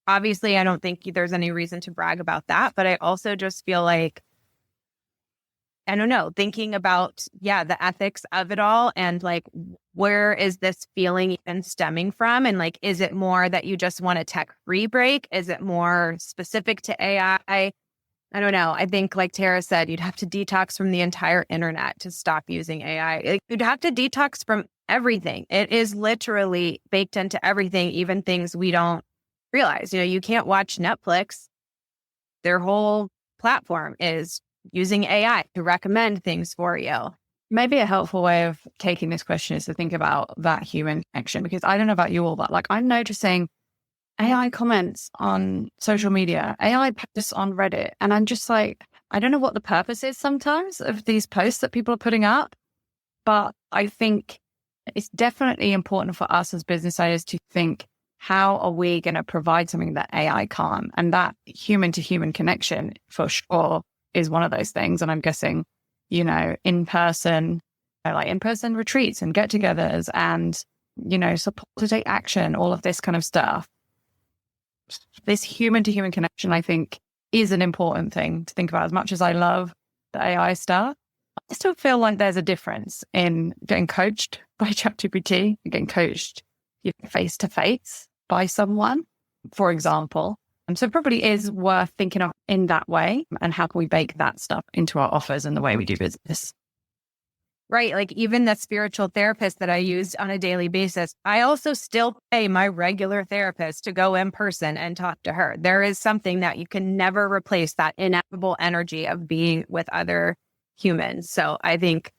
obviously, I don't think there's any reason to brag about that, but I also just feel like, I don't know, thinking about, the ethics of it all and like, where is this feeling even stemming from? And like, is it more that you just want a tech-free break? Is it more specific to AI? I don't know. I think like Tara said, you'd have to detox from the entire internet to stop using AI. Like, you'd have to detox from everything. It is literally baked into everything, even things we don't realize. You can't watch Netflix. Their whole platform is using AI to recommend things for you. Maybe a helpful way of taking this question is to think about that human connection, because I don't know about you all, but like I'm noticing AI comments on social media, AI posts on Reddit, and I'm just like, I don't know what the purpose is sometimes of these posts that people are putting up, but I think it's definitely important for us as business owners to think, how are we going to provide something that AI can't? And that human to human connection for sure is one of those things. And I'm guessing, in-person retreats and get-togethers and, support to take action, all of this kind of stuff. This human-to-human connection, I think, is an important thing to think about. As much as I love the AI stuff, I still feel like there's a difference in getting coached by ChatGPT and getting coached face-to-face by someone, for example. And so it probably is worth thinking of in that way. And how can we bake that stuff into our offers and the way we do business? Right. Like even the spiritual therapist that I used on a daily basis, I also still pay my regular therapist to go in person and talk to her. There is something that you can never replace, that ineffable energy of being with other humans. So I think,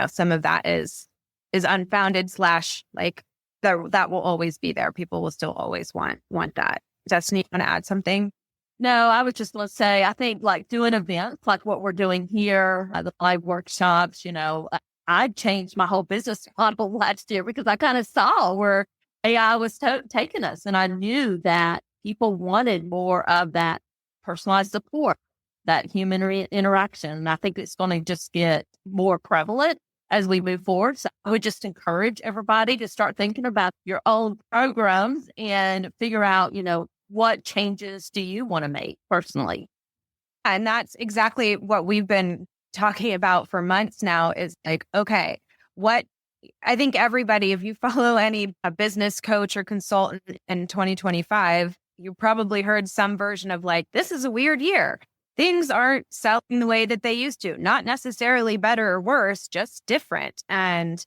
some of that is unfounded / like that will always be there. People will still always want that. Destiny, want to add something? No, I was just going to say, I think like doing events like what we're doing here, the live workshops, I changed my whole business model last year because I kind of saw where AI was taking us. And I knew that people wanted more of that personalized support, that human interaction. And I think it's going to just get more prevalent as we move forward. So I would just encourage everybody to start thinking about your own programs and figure out, what changes do you want to make personally? And that's exactly what we've been talking about for months now is like, okay, what I think everybody, if you follow any business coach or consultant in 2025, you probably heard some version of like, this is a weird year. Things aren't selling the way that they used to, not necessarily better or worse, just different. And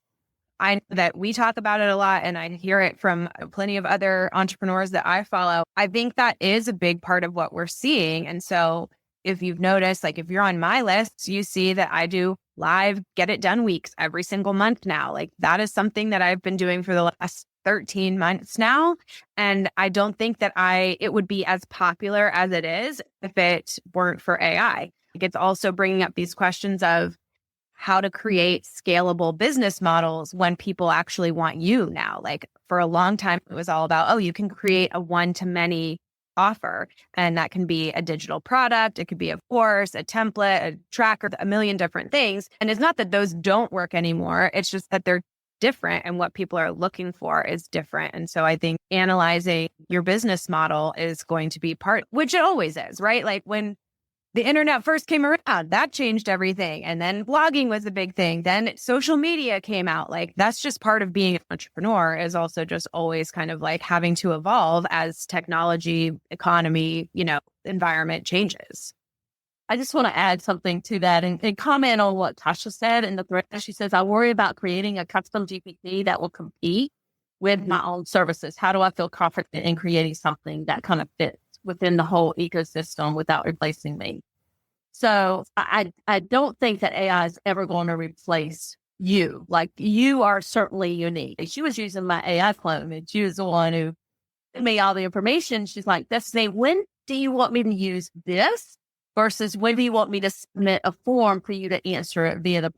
I know that we talk about it a lot and I hear it from plenty of other entrepreneurs that I follow. I think that is a big part of what we're seeing. And so if you've noticed, like if you're on my list, you see that I do live get it done weeks every single month now. Like that is something that I've been doing for the last 13 months now. And I don't think that it would be as popular as it is if it weren't for AI. It's also bringing up these questions of how to create scalable business models when people actually want you now. Like for a long time, it was all about, you can create a one-to-many offer. And that can be a digital product. It could be a course, a template, a tracker, a million different things. And it's not that those don't work anymore. It's just that they're different and what people are looking for is different. And so I think analyzing your business model is going to be part, which it always is, right? Like when the internet first came around, that changed everything. And then blogging was a big thing. Then social media came out. Like that's just part of being an entrepreneur is also just always kind of like having to evolve as technology, economy, environment changes. I just want to add something to that and comment on what Tasha said in the thread. She says, I worry about creating a custom GPT that will compete with my own services. How do I feel confident in creating something that kind of fits within the whole ecosystem without replacing me? So I don't think that AI is ever going to replace you. Like you are certainly unique. She was using my AI clone and she was the one who gave me all the information. She's like, Destiny, when do you want me to use this versus when do you want me to submit a form for you to answer it via the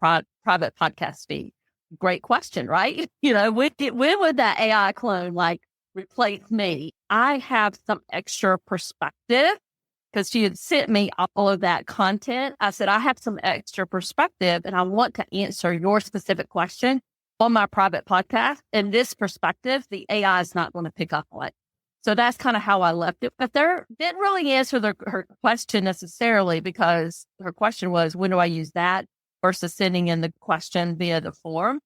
private podcast feed? Great question, right? When would that AI clone like replace me? I have some extra perspective because she had sent me all of that content. I said, I have some extra perspective and I want to answer your specific question on my private podcast. And this perspective, the AI is not going to pick up on it. So that's kind of how I left it. But there didn't really answer her question necessarily because her question was, when do I use that versus sending in the question via the form?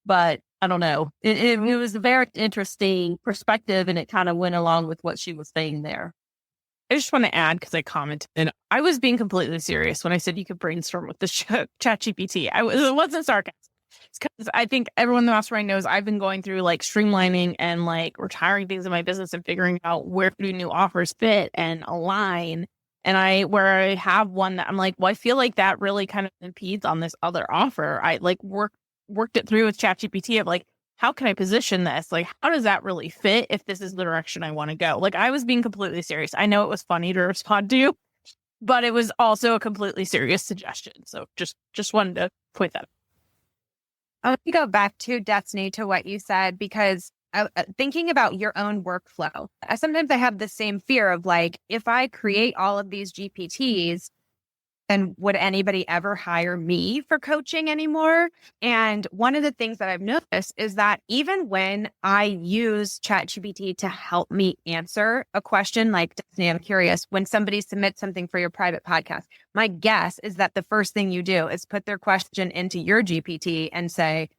But I don't know. It was a very interesting perspective and it kind of went along with what she was saying there. I just want to add, because I commented, and I was being completely serious when I said you could brainstorm with the ChatGPT. It wasn't sarcasm. It's because I think everyone in the mastermind knows I've been going through like streamlining and like retiring things in my business and figuring out where do new offers fit and align. And where I have one that I'm like, well, I feel like that really kind of impedes on this other offer. I like worked it through with ChatGPT of like, how can I position this? Like, how does that really fit if this is the direction I want to go? Like, I was being completely serious. I know it was funny to respond to, but it was also a completely serious suggestion. So just wanted to point that out. I want to go back to Destiny to what you said, because thinking about your own workflow, sometimes I have the same fear of like, if I create all of these GPTs, then would anybody ever hire me for coaching anymore? And one of the things that I've noticed is that even when I use ChatGPT to help me answer a question, like, Destiny, I'm curious, when somebody submits something for your private podcast, my guess is that the first thing you do is put their question into your GPT and say,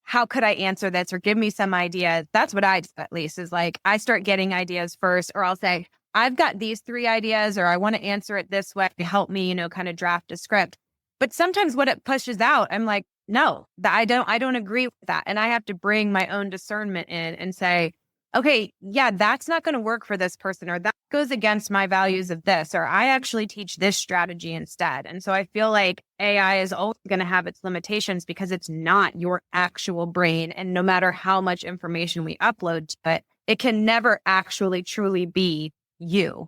how could I answer this or give me some ideas? That's what I do, at least, is like, I start getting ideas first, or I'll say, I've got these 3 ideas, or I want to answer it this way. Help me, kind of draft a script. But sometimes what it pushes out, I'm like, no, I don't agree with that. And I have to bring my own discernment in and say, okay, yeah, that's not going to work for this person, or that goes against my values of this, or I actually teach this strategy instead. And so I feel like AI is always going to have its limitations because it's not your actual brain. And no matter how much information we upload to it, it can never actually truly be you.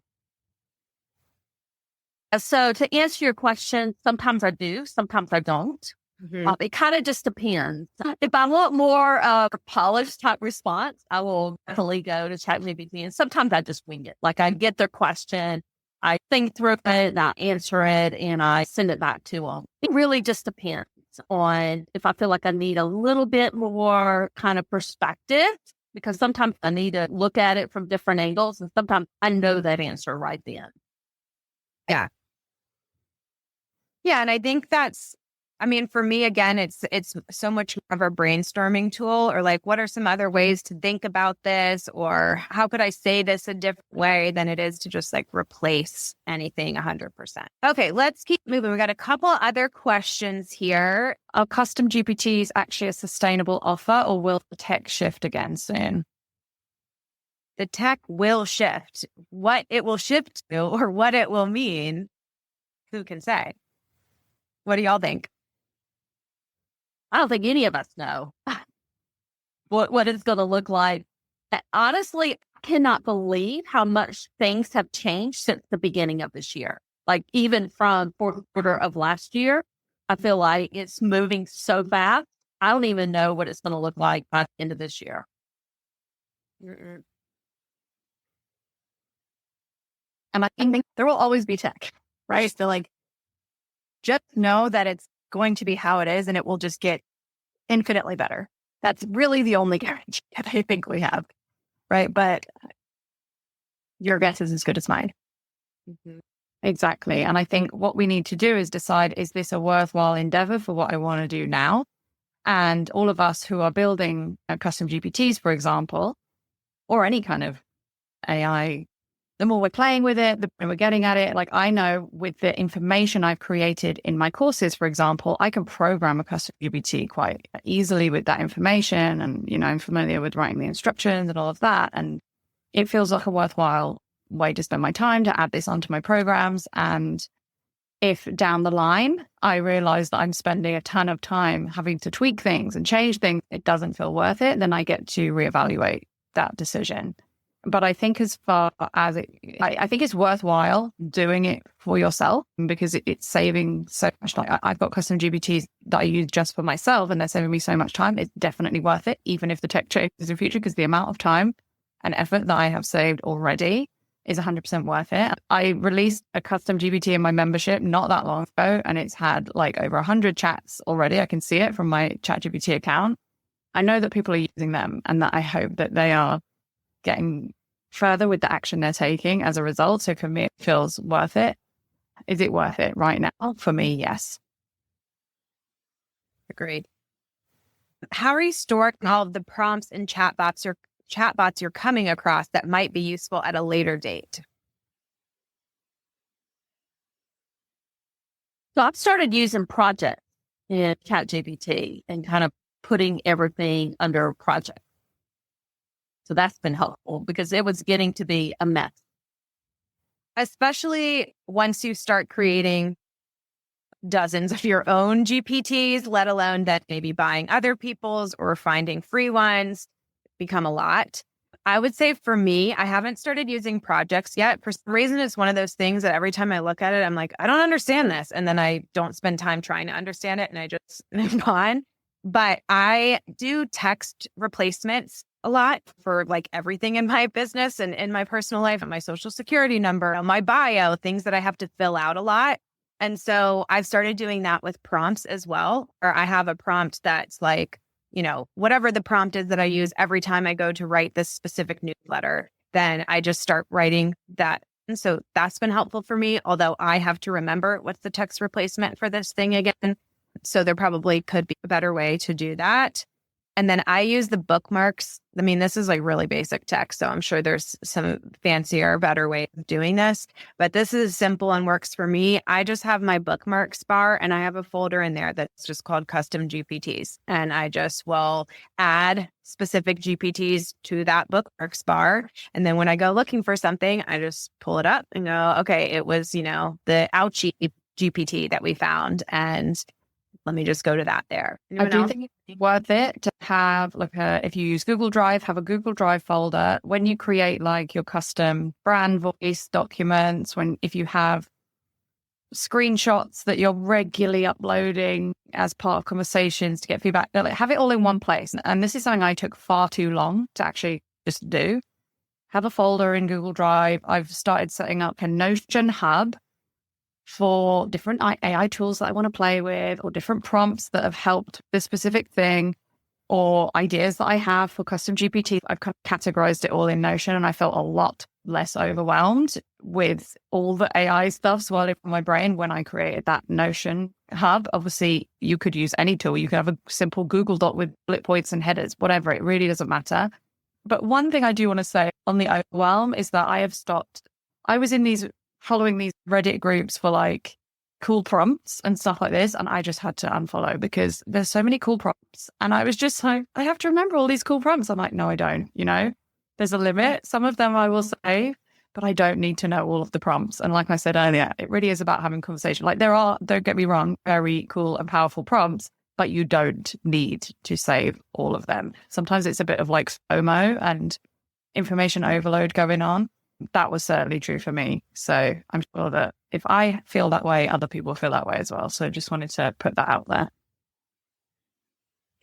So to answer your question, sometimes I do, sometimes I don't. It kind of just depends. If I want more polished type response, I will definitely go to ChatGPT. And sometimes I just wing it. Like I get their question, I think through it, and I answer it, and I send it back to them. It really just depends on if I feel like I need a little bit more kind of perspective, because sometimes I need to look at it from different angles, and sometimes I know that answer right then. Yeah. Yeah. And I think for me, again, it's so much of a brainstorming tool, or like, what are some other ways to think about this? Or how could I say this a different way than it is to just like replace anything 100%? Okay, let's keep moving. We got a couple other questions here. Are custom GPTs actually a sustainable offer, or will the tech shift again soon? The tech will shift. What it will shift to or what it will mean, who can say? What do y'all think? I don't think any of us know what it's going to look like. Honestly, I cannot believe how much things have changed since the beginning of this year. Like even from fourth quarter of last year, I feel like it's moving so fast. I don't even know what it's going to look like by the end of this year. And I think there will always be tech, right? So like, just know that it's going to be how it is, and it will just get infinitely better. That's really the only guarantee that I think we have, right? But your guess is as good as mine. Exactly. And I think what we need to do is decide, is this a worthwhile endeavor for what I want to do now? And all of us who are building custom GPTs, for example, or any kind of AI, the more we're playing with it, the more we're getting at it. Like I know with the information I've created in my courses, for example, I can program a custom GPT quite easily with that information. And, I'm familiar with writing the instructions and all of that. And it feels like a worthwhile way to spend my time to add this onto my programs. And if down the line, I realize that I'm spending a ton of time having to tweak things and change things, it doesn't feel worth it, then I get to reevaluate that decision. But I think as far as I think it's worthwhile doing it for yourself, because it's saving so much. Like I've got custom GPTs that I use just for myself, and they're saving me so much time. It's definitely worth it, even if the tech changes in the future, because the amount of time and effort that I have saved already is 100% worth it. I released a custom GPT in my membership not that long ago, and it's had like over 100 chats already. I can see it from my ChatGPT account. I know that people are using them, and that I hope that they are getting further with the action they're taking as a result. So for me, it feels worth it. Is it worth it right now? For me, yes. Agreed. How are you storing all of the prompts and chatbots you're coming across that might be useful at a later date? So I've started using projects in ChatGPT and kind of putting everything under a project. So that's been helpful because it was getting to be a mess. Especially once you start creating dozens of your own GPTs, let alone that maybe buying other people's or finding free ones, become a lot. I would say for me, I haven't started using projects yet. For some reason, it's one of those things that every time I look at it, I'm like, I don't understand this. And then I don't spend time trying to understand it and I just move on. But I do text replacements a lot for like everything in my business and in my personal life, and my social security number, my bio, things that I have to fill out a lot. And so I've started doing that with prompts as well. Or I have a prompt that's like, whatever the prompt is that I use every time I go to write this specific newsletter, then I just start writing that. And so that's been helpful for me, although I have to remember what's the text replacement for this thing again. So there probably could be a better way to do that. And then I use the bookmarks. I mean, this is like really basic text, so I'm sure there's some fancier, better way of doing this. But this is simple and works for me. I just have my bookmarks bar, and I have a folder in there that's just called Custom GPTs. And I just will add specific GPTs to that bookmarks bar. And then when I go looking for something, I just pull it up and go, okay, it was, the Ouchie GPT that we found. And let me just go to that there. I do think it's worth it to have if you use Google Drive, have a Google Drive folder. When you create like your custom brand voice documents, if you have screenshots that you're regularly uploading as part of conversations to get feedback. Like, have it all in one place. And this is something I took far too long to actually just do. Have a folder in Google Drive. I've started setting up a Notion hub for different AI tools that I want to play with, or different prompts that have helped this specific thing, or ideas that I have for custom GPT. I've kind of categorized it all in Notion, and I felt a lot less overwhelmed with all the AI stuff swirling in my brain when I created that Notion hub. Obviously, you could use any tool. You could have a simple Google Doc with bullet points and headers, whatever. It really doesn't matter. But one thing I do want to say on the overwhelm is that I have stopped. I was following these Reddit groups for like cool prompts and stuff like this, and I just had to unfollow because there's so many cool prompts. And I was just like, I have to remember all these cool prompts. I'm like, no, I don't. There's a limit. Some of them I will save, but I don't need to know all of the prompts. And like I said earlier, it really is about having conversation. Like there are, don't get me wrong, very cool and powerful prompts, but you don't need to save all of them. Sometimes it's a bit of like FOMO and information overload going on. That was certainly true for me. So I'm sure that if I feel that way, other people feel that way as well. So just wanted to put that out there.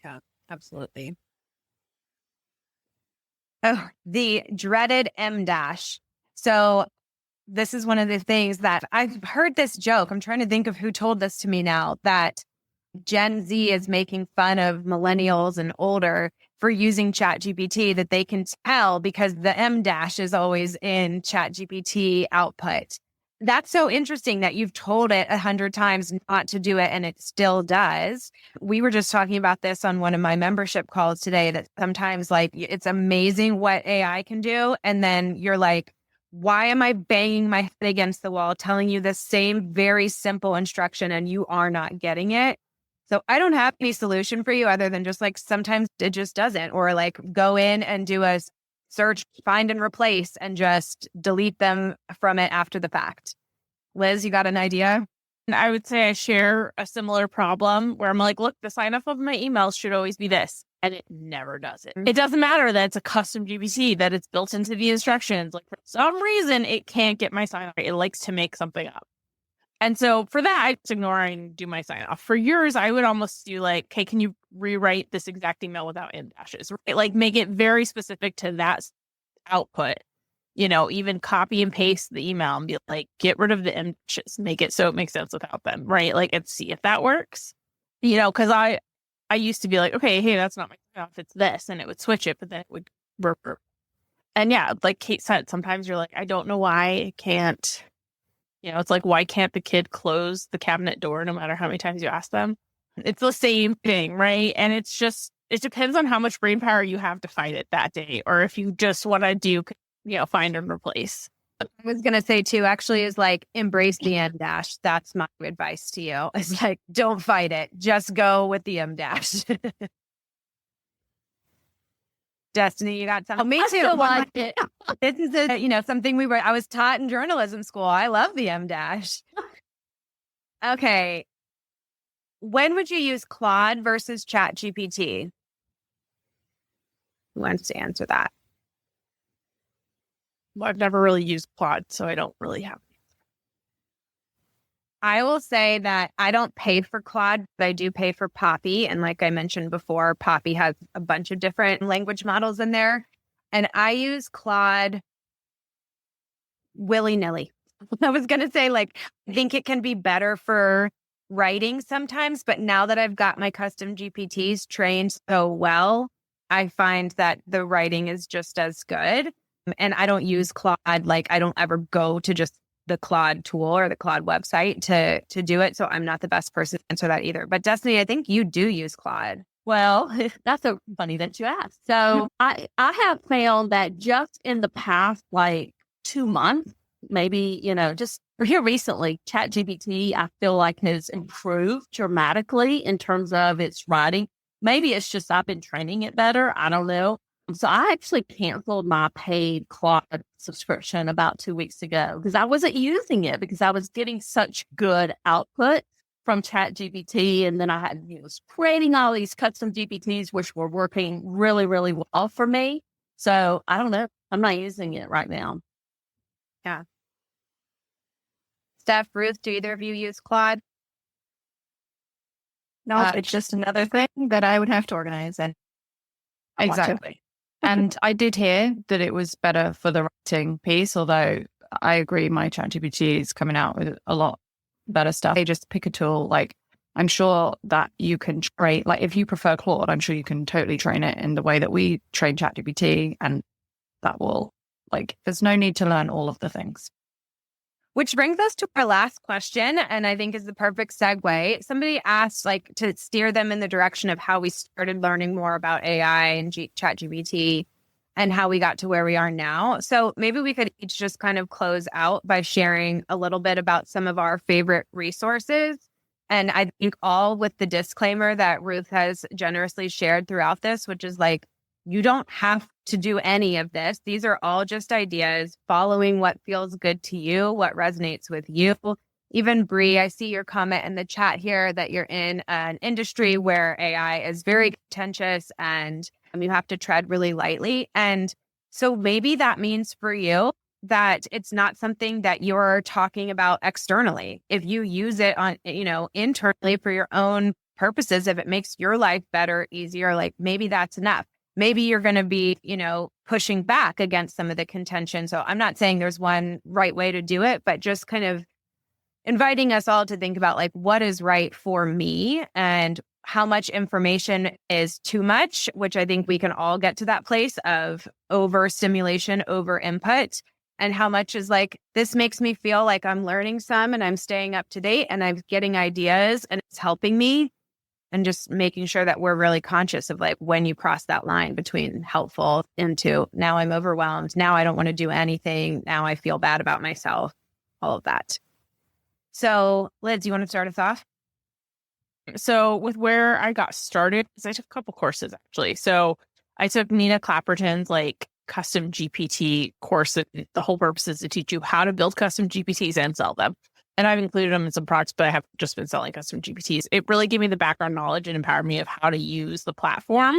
Yeah, absolutely. Oh, the dreaded M dash. So this is one of the things that I've heard this joke. I'm trying to think of who told this to me now, that Gen Z is making fun of millennials and older for using ChatGPT, that they can tell because the M dash is always in ChatGPT output. That's so interesting that you've told it 100 times not to do it and it still does. We were just talking about this on one of my membership calls today, that sometimes like it's amazing what AI can do. And then you're like, why am I banging my head against the wall telling you the same very simple instruction and you are not getting it? So I don't have any solution for you other than just like sometimes it just doesn't, or like go in and do a search, find and replace and just delete them from it after the fact. Liz, you got an idea? And I would say I share a similar problem where I'm like, look, the sign up of my emails should always be this. And it never does it. It doesn't matter that it's a custom GPT, that it's built into the instructions. Like for some reason, it can't get my sign off. It likes to make something up. And so for that, I just ignore and do my sign off. For yours, I would almost do like, okay, can you rewrite this exact email without M dashes? Right? Like make it very specific to that output. Even copy and paste the email and be like, get rid of the M dashes, make it so it makes sense without them, right? Like, and see if that works. Because I used to be like, okay, hey, that's not my sign off, it's this, and it would switch it, but then it would burp. And yeah, like Kate said, sometimes you're like, I don't know why it can't. It's like, why can't the kid close the cabinet door no matter how many times you ask them? It's the same thing, right? And it's just, it depends on how much brain power you have to fight it that day, or if you just want to do, find and replace. I was going to say too, actually, is like, embrace the M dash. That's my advice to you. It's like, don't fight it. Just go with the M dash. Destiny, you got something? Me too. Like it. This is something I was taught in journalism school. I love the M dash. Okay. When would you use Claude versus ChatGPT? Who wants to answer that? Well, I've never really used Claude, so I don't really have. I will say that I don't pay for Claude, but I do pay for Poppy. And like I mentioned before, Poppy has a bunch of different language models in there. And I use Claude willy-nilly. I was going to say, I think it can be better for writing sometimes, but now that I've got my custom GPTs trained so well, I find that the writing is just as good. And I don't use Claude. I don't ever go to just the Claude tool or the Claude website to do it. So I'm not the best person to answer that either. But Destiny, I think you do use Claude. Well, that's so funny that you asked. So I have found that just in the past 2 months, maybe, just here recently, ChatGPT, I feel like has improved dramatically in terms of its writing. Maybe it's just I've been training it better. I don't know. So I actually canceled my paid Claude subscription about 2 weeks ago because I wasn't using it because I was getting such good output from ChatGPT. And then I had, was creating all these custom GPTs, which were working really, really well for me. So I don't know. I'm not using it right now. Yeah. Steph, Ruth, do either of you use Claude? No, it's just another thing that I would have to organize and I want to. Exactly. And I did hear that it was better for the writing piece, although I agree my ChatGPT is coming out with a lot better stuff. They just pick a tool. Like, I'm sure that you can train, like if you prefer Claude, I'm sure you can totally train it in the way that we train ChatGPT, and that will, like, there's no need to learn all of the things. Which brings us to our last question, and I think is the perfect segue. Somebody asked, like, to steer them in the direction of how we started learning more about AI and ChatGPT and how we got to where we are now. So maybe we could each just kind of close out by sharing a little bit about some of our favorite resources. And I think all with the disclaimer that Ruth has generously shared throughout this, which is like, you don't have to do any of this. These are all just ideas, following what feels good to you, what resonates with you. Even Bree, I see your comment in the chat here that you're in an industry where AI is very contentious and you have to tread really lightly. And so maybe that means for you that it's not something that you're talking about externally. If you use it on, internally for your own purposes, if it makes your life better, easier, like maybe that's enough. Maybe you're going to be, pushing back against some of the contention. So I'm not saying there's one right way to do it, but just kind of inviting us all to think about like what is right for me and how much information is too much, which I think we can all get to that place of overstimulation, over input, and how much is like, this makes me feel like I'm learning some and I'm staying up to date and I'm getting ideas and it's helping me. And just making sure that we're really conscious of like when you cross that line between helpful into now I'm overwhelmed, now I don't want to do anything, now I feel bad about myself, all of that. So Liz, you want to start us off? So with where I got started, because I took a couple courses actually. So I took Nina Clapperton's like custom GPT course. And the whole purpose is to teach you how to build custom GPTs and sell them. And I've included them in some products, but I have just been selling custom GPTs. It really gave me the background knowledge and empowered me of how to use the platform.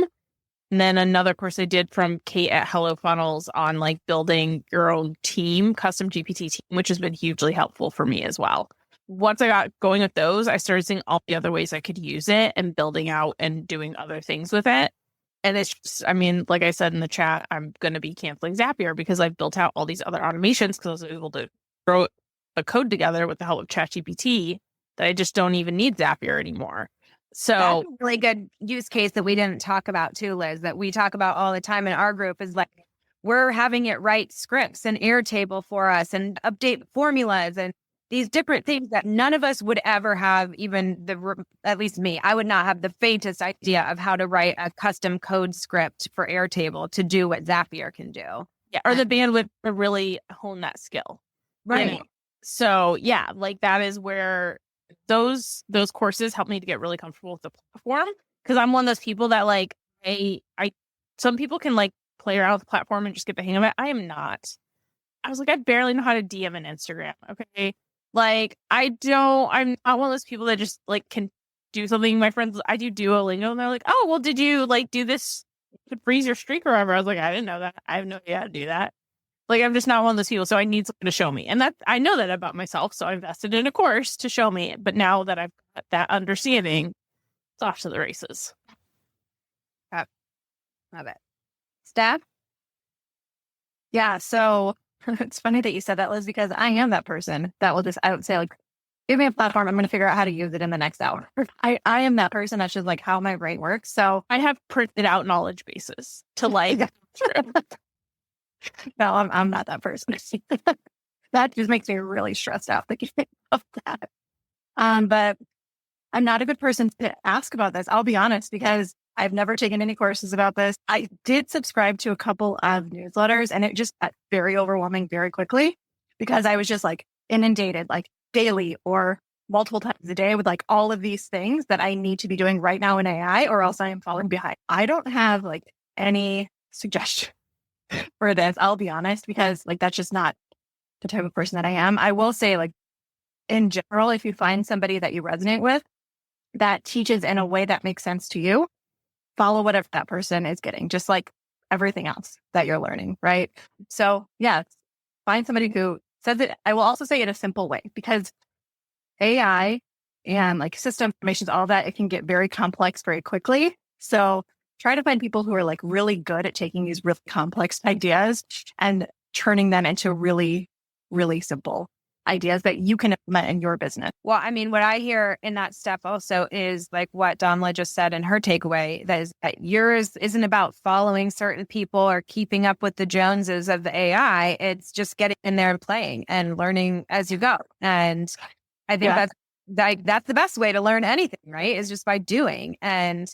And then another course I did from Kate at Hello Funnels on like building your own team, custom GPT team, which has been hugely helpful for me as well. Once I got going with those, I started seeing all the other ways I could use it and building out and doing other things with it. And it's just, like I said in the chat, I'm going to be canceling Zapier because I've built out all these other automations because I was able to throw a code together with the help of ChatGPT that I just don't even need Zapier anymore. So that's a really good use case that we didn't talk about too, Liz, that we talk about all the time in our group is like, we're having it write scripts and Airtable for us and update formulas and these different things that none of us would ever have, at least me, I would not have the faintest idea of how to write a custom code script for Airtable to do what Zapier can do. Yeah, or the bandwidth to really hone that skill. Right. So yeah, like that is where those courses help me to get really comfortable with the platform. Because I'm one of those people that like I some people can like play around with the platform and just get the hang of it. I am not. I was like, I barely know how to DM an Instagram. Okay. Like I'm not one of those people that just like can do something. My friends, I do Duolingo and they're like, oh, well, did you like do this to freeze your streak or whatever? I was like, I didn't know that. I have no idea how to do that. Like, I'm just not one of those people. So I need someone to show me. And that I know that about myself. So I invested in a course to show me. But now that I've got that understanding, it's off to the races. Love it. Steph? Yeah. So it's funny that you said that, Liz, because I am that person that will I would say like, give me a platform. I'm going to figure out how to use it in the next hour. I am that person that's just like how my brain works. So I have printed out knowledge bases to like. No, I'm not that person. That just makes me really stressed out thinking of that. But I'm not a good person to ask about this. I'll be honest, because I've never taken any courses about this. I did subscribe to a couple of newsletters and it just got very overwhelming very quickly because I was just like inundated like daily or multiple times a day with like all of these things that I need to be doing right now in AI or else I am falling behind. I don't have like any suggestion for this. I'll be honest, because like that's just not the type of person that I am. I will say like in general, if you find somebody that you resonate with that teaches in a way that makes sense to you, follow whatever that person is getting, just like everything else that you're learning, right? So yeah, find somebody who says it. I will also say it in a simple way, because AI and like system information, all that, it can get very complex very quickly. So try to find people who are like really good at taking these really complex ideas and turning them into really, really simple ideas that you can implement in your business. Well, I mean, what I hear in that step also is like what Donla just said in her takeaway, that is that yours isn't about following certain people or keeping up with the Joneses of the AI. It's just getting in there and playing and learning as you go. And I think that's the best way to learn anything, right? Is just by doing. And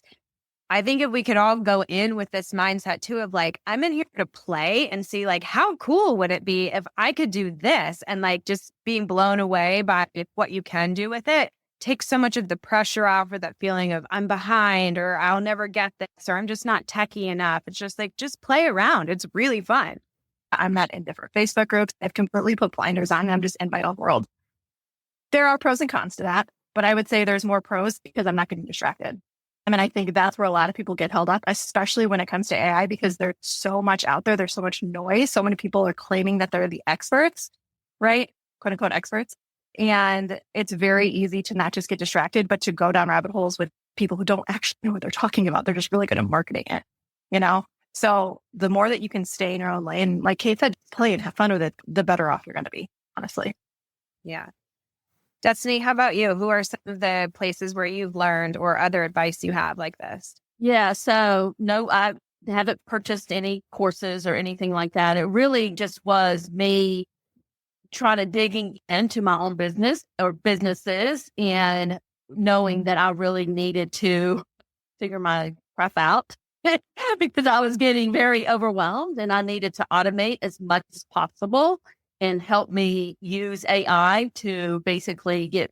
I think if we could all go in with this mindset too of like, I'm in here to play and see like, how cool would it be if I could do this, and like just being blown away by what you can do with it takes so much of the pressure off, or that feeling of I'm behind, or I'll never get this, or I'm just not techie enough. It's just like, just play around. It's really fun. I'm not in different Facebook groups. I've completely put blinders on. I'm just in my own world. There are pros and cons to that, but I would say there's more pros because I'm not getting distracted. I mean, I think that's where a lot of people get held up, especially when it comes to AI, because there's so much out there. There's so much noise. So many people are claiming that they're the experts, right? Quote unquote experts. And it's very easy to not just get distracted, but to go down rabbit holes with people who don't actually know what they're talking about. They're just really good at marketing it, you know? So the more that you can stay in your own lane, like Kate said, play and have fun with it, the better off you're going to be, honestly. Yeah. Destiny, how about you? Who are some of the places where you've learned or other advice you have like this? Yeah. So no, I haven't purchased any courses or anything like that. It really just was me trying to digging into my own business or businesses and knowing that I really needed to figure my crap out because I was getting very overwhelmed, and I needed to automate as much as possible and help me use AI to basically get,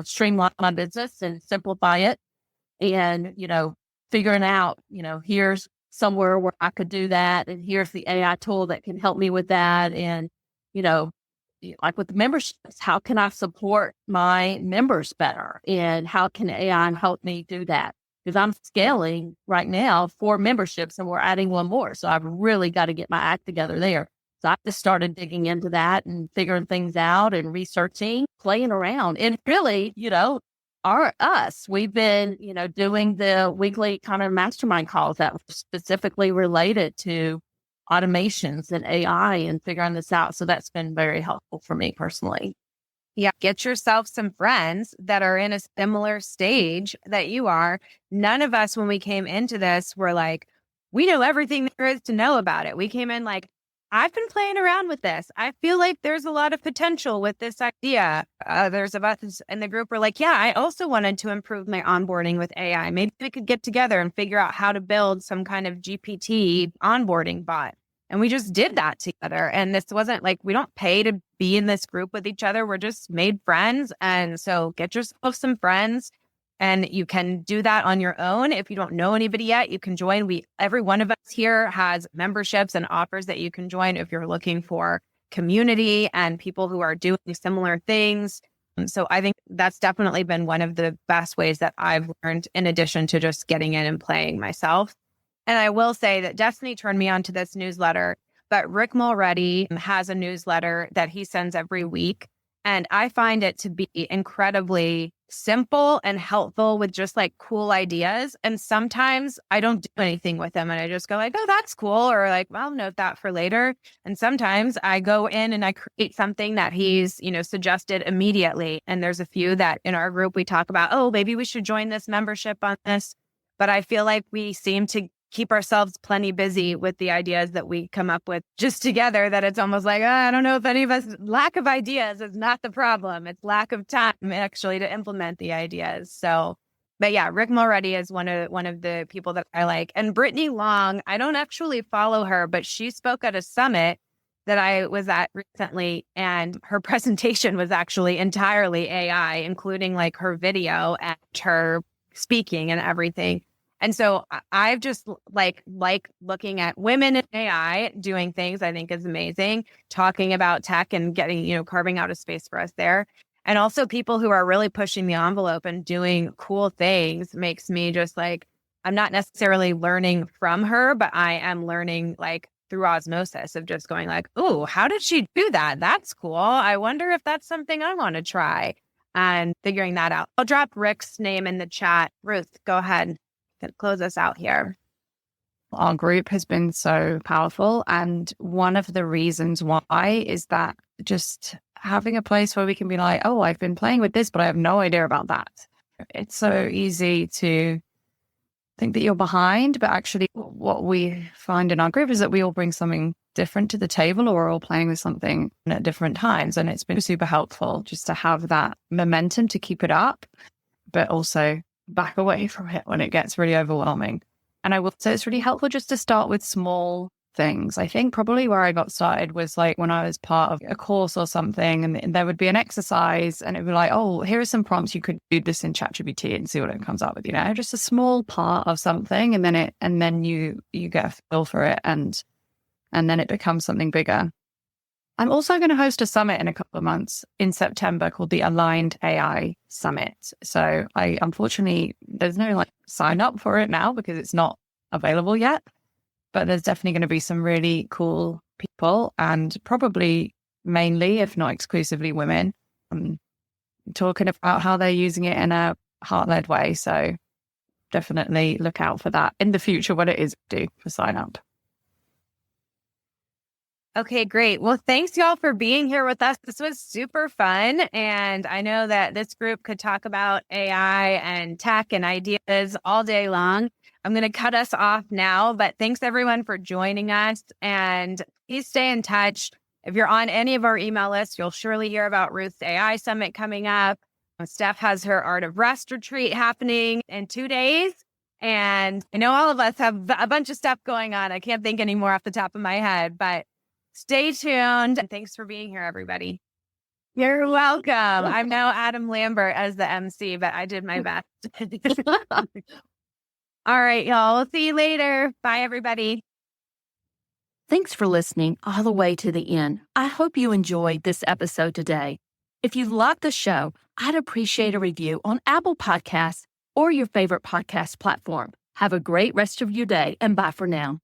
streamline my business and simplify it. And, figuring out, here's somewhere where I could do that. And here's the AI tool that can help me with that. And, like with the memberships, how can I support my members better? And how can AI help me do that? Because I'm scaling right now 4 memberships and we're adding 1 more. So I've really got to get my act together there. So I just started digging into that and figuring things out and researching, playing around. And really, we've been, doing the weekly kind of mastermind calls that were specifically related to automations and AI and figuring this out. So that's been very helpful for me personally. Yeah. Get yourself some friends that are in a similar stage that you are. None of us, when we came into this, were like, we know everything there is to know about it. We came in like, I've been playing around with this. I feel like there's a lot of potential with this idea. There's of us in the group were like, yeah, I also wanted to improve my onboarding with AI. Maybe we could get together and figure out how to build some kind of GPT onboarding bot. And we just did that together. And this wasn't like, we don't pay to be in this group with each other. We're just made friends. And so get yourself some friends. And you can do that on your own. If you don't know anybody yet, you can join. Every one of us here has memberships and offers that you can join if you're looking for community and people who are doing similar things. So I think that's definitely been one of the best ways that I've learned, in addition to just getting in and playing myself. And I will say that Destiny turned me on to this newsletter, but Rick Mulready has a newsletter that he sends every week. And I find it to be incredibly simple and helpful with just like cool ideas. And sometimes I don't do anything with them and I just go like, oh, that's cool. Or like, well, I'll note that for later. And sometimes I go in and I create something that he's, suggested immediately. And there's a few that in our group we talk about, oh, maybe we should join this membership on this. But I feel like we seem to keep ourselves plenty busy with the ideas that we come up with just together, that it's almost like, I don't know if any of us, lack of ideas is not the problem. It's lack of time actually to implement the ideas. So, but yeah, Rick Mulready is one of the people that I like. And Brittany Long, I don't actually follow her, but she spoke at a summit that I was at recently. And her presentation was actually entirely AI, including like her video and her speaking and everything. And so I've just like looking at women in AI doing things I think is amazing, talking about tech and getting, carving out a space for us there. And also people who are really pushing the envelope and doing cool things makes me just like, I'm not necessarily learning from her, but I am learning like through osmosis of just going like, oh, how did she do that? That's cool. I wonder if that's something I want to try, and figuring that out. I'll drop Rick's name in the chat. Ruth, go ahead and close us out here. Our group has been so powerful. And one of the reasons why is that just having a place where we can be like, oh, I've been playing with this, but I have no idea about that. It's so easy to think that you're behind, but actually what we find in our group is that we all bring something different to the table, or we're all playing with something at different times. And it's been super helpful just to have that momentum to keep it up, but also back away from it when it gets really overwhelming. And I will say it's really helpful just to start with small things. I think probably where I got started was like when I was part of a course or something, and there would be an exercise and it would be like, oh, here are some prompts. You could do this in ChatGPT and see what it comes up with, just a small part of something. And then you get a feel for it, and then it becomes something bigger. I'm also going to host a summit in a couple of months in September called the Aligned AI Summit. So unfortunately, there's no sign up for it now because it's not available yet, but there's definitely going to be some really cool people, and probably mainly, if not exclusively, women, talking about how they're using it in a heart-led way. So definitely look out for that in the future when it is due for sign up. Okay, great. Well, thanks y'all for being here with us. This was super fun. And I know that this group could talk about AI and tech and ideas all day long. I'm going to cut us off now, but thanks everyone for joining us, and please stay in touch. If you're on any of our email lists, you'll surely hear about Ruth's AI Summit coming up. Steph has her Art of Rest retreat happening in 2 days. And I know all of us have a bunch of stuff going on. I can't think anymore off the top of my head, but stay tuned. And thanks for being here, everybody. You're welcome. I'm now Adam Lambert as the MC, but I did my best. All right, y'all. We'll see you later. Bye, everybody. Thanks for listening all the way to the end. I hope you enjoyed this episode today. If you liked the show, I'd appreciate a review on Apple Podcasts or your favorite podcast platform. Have a great rest of your day, and bye for now.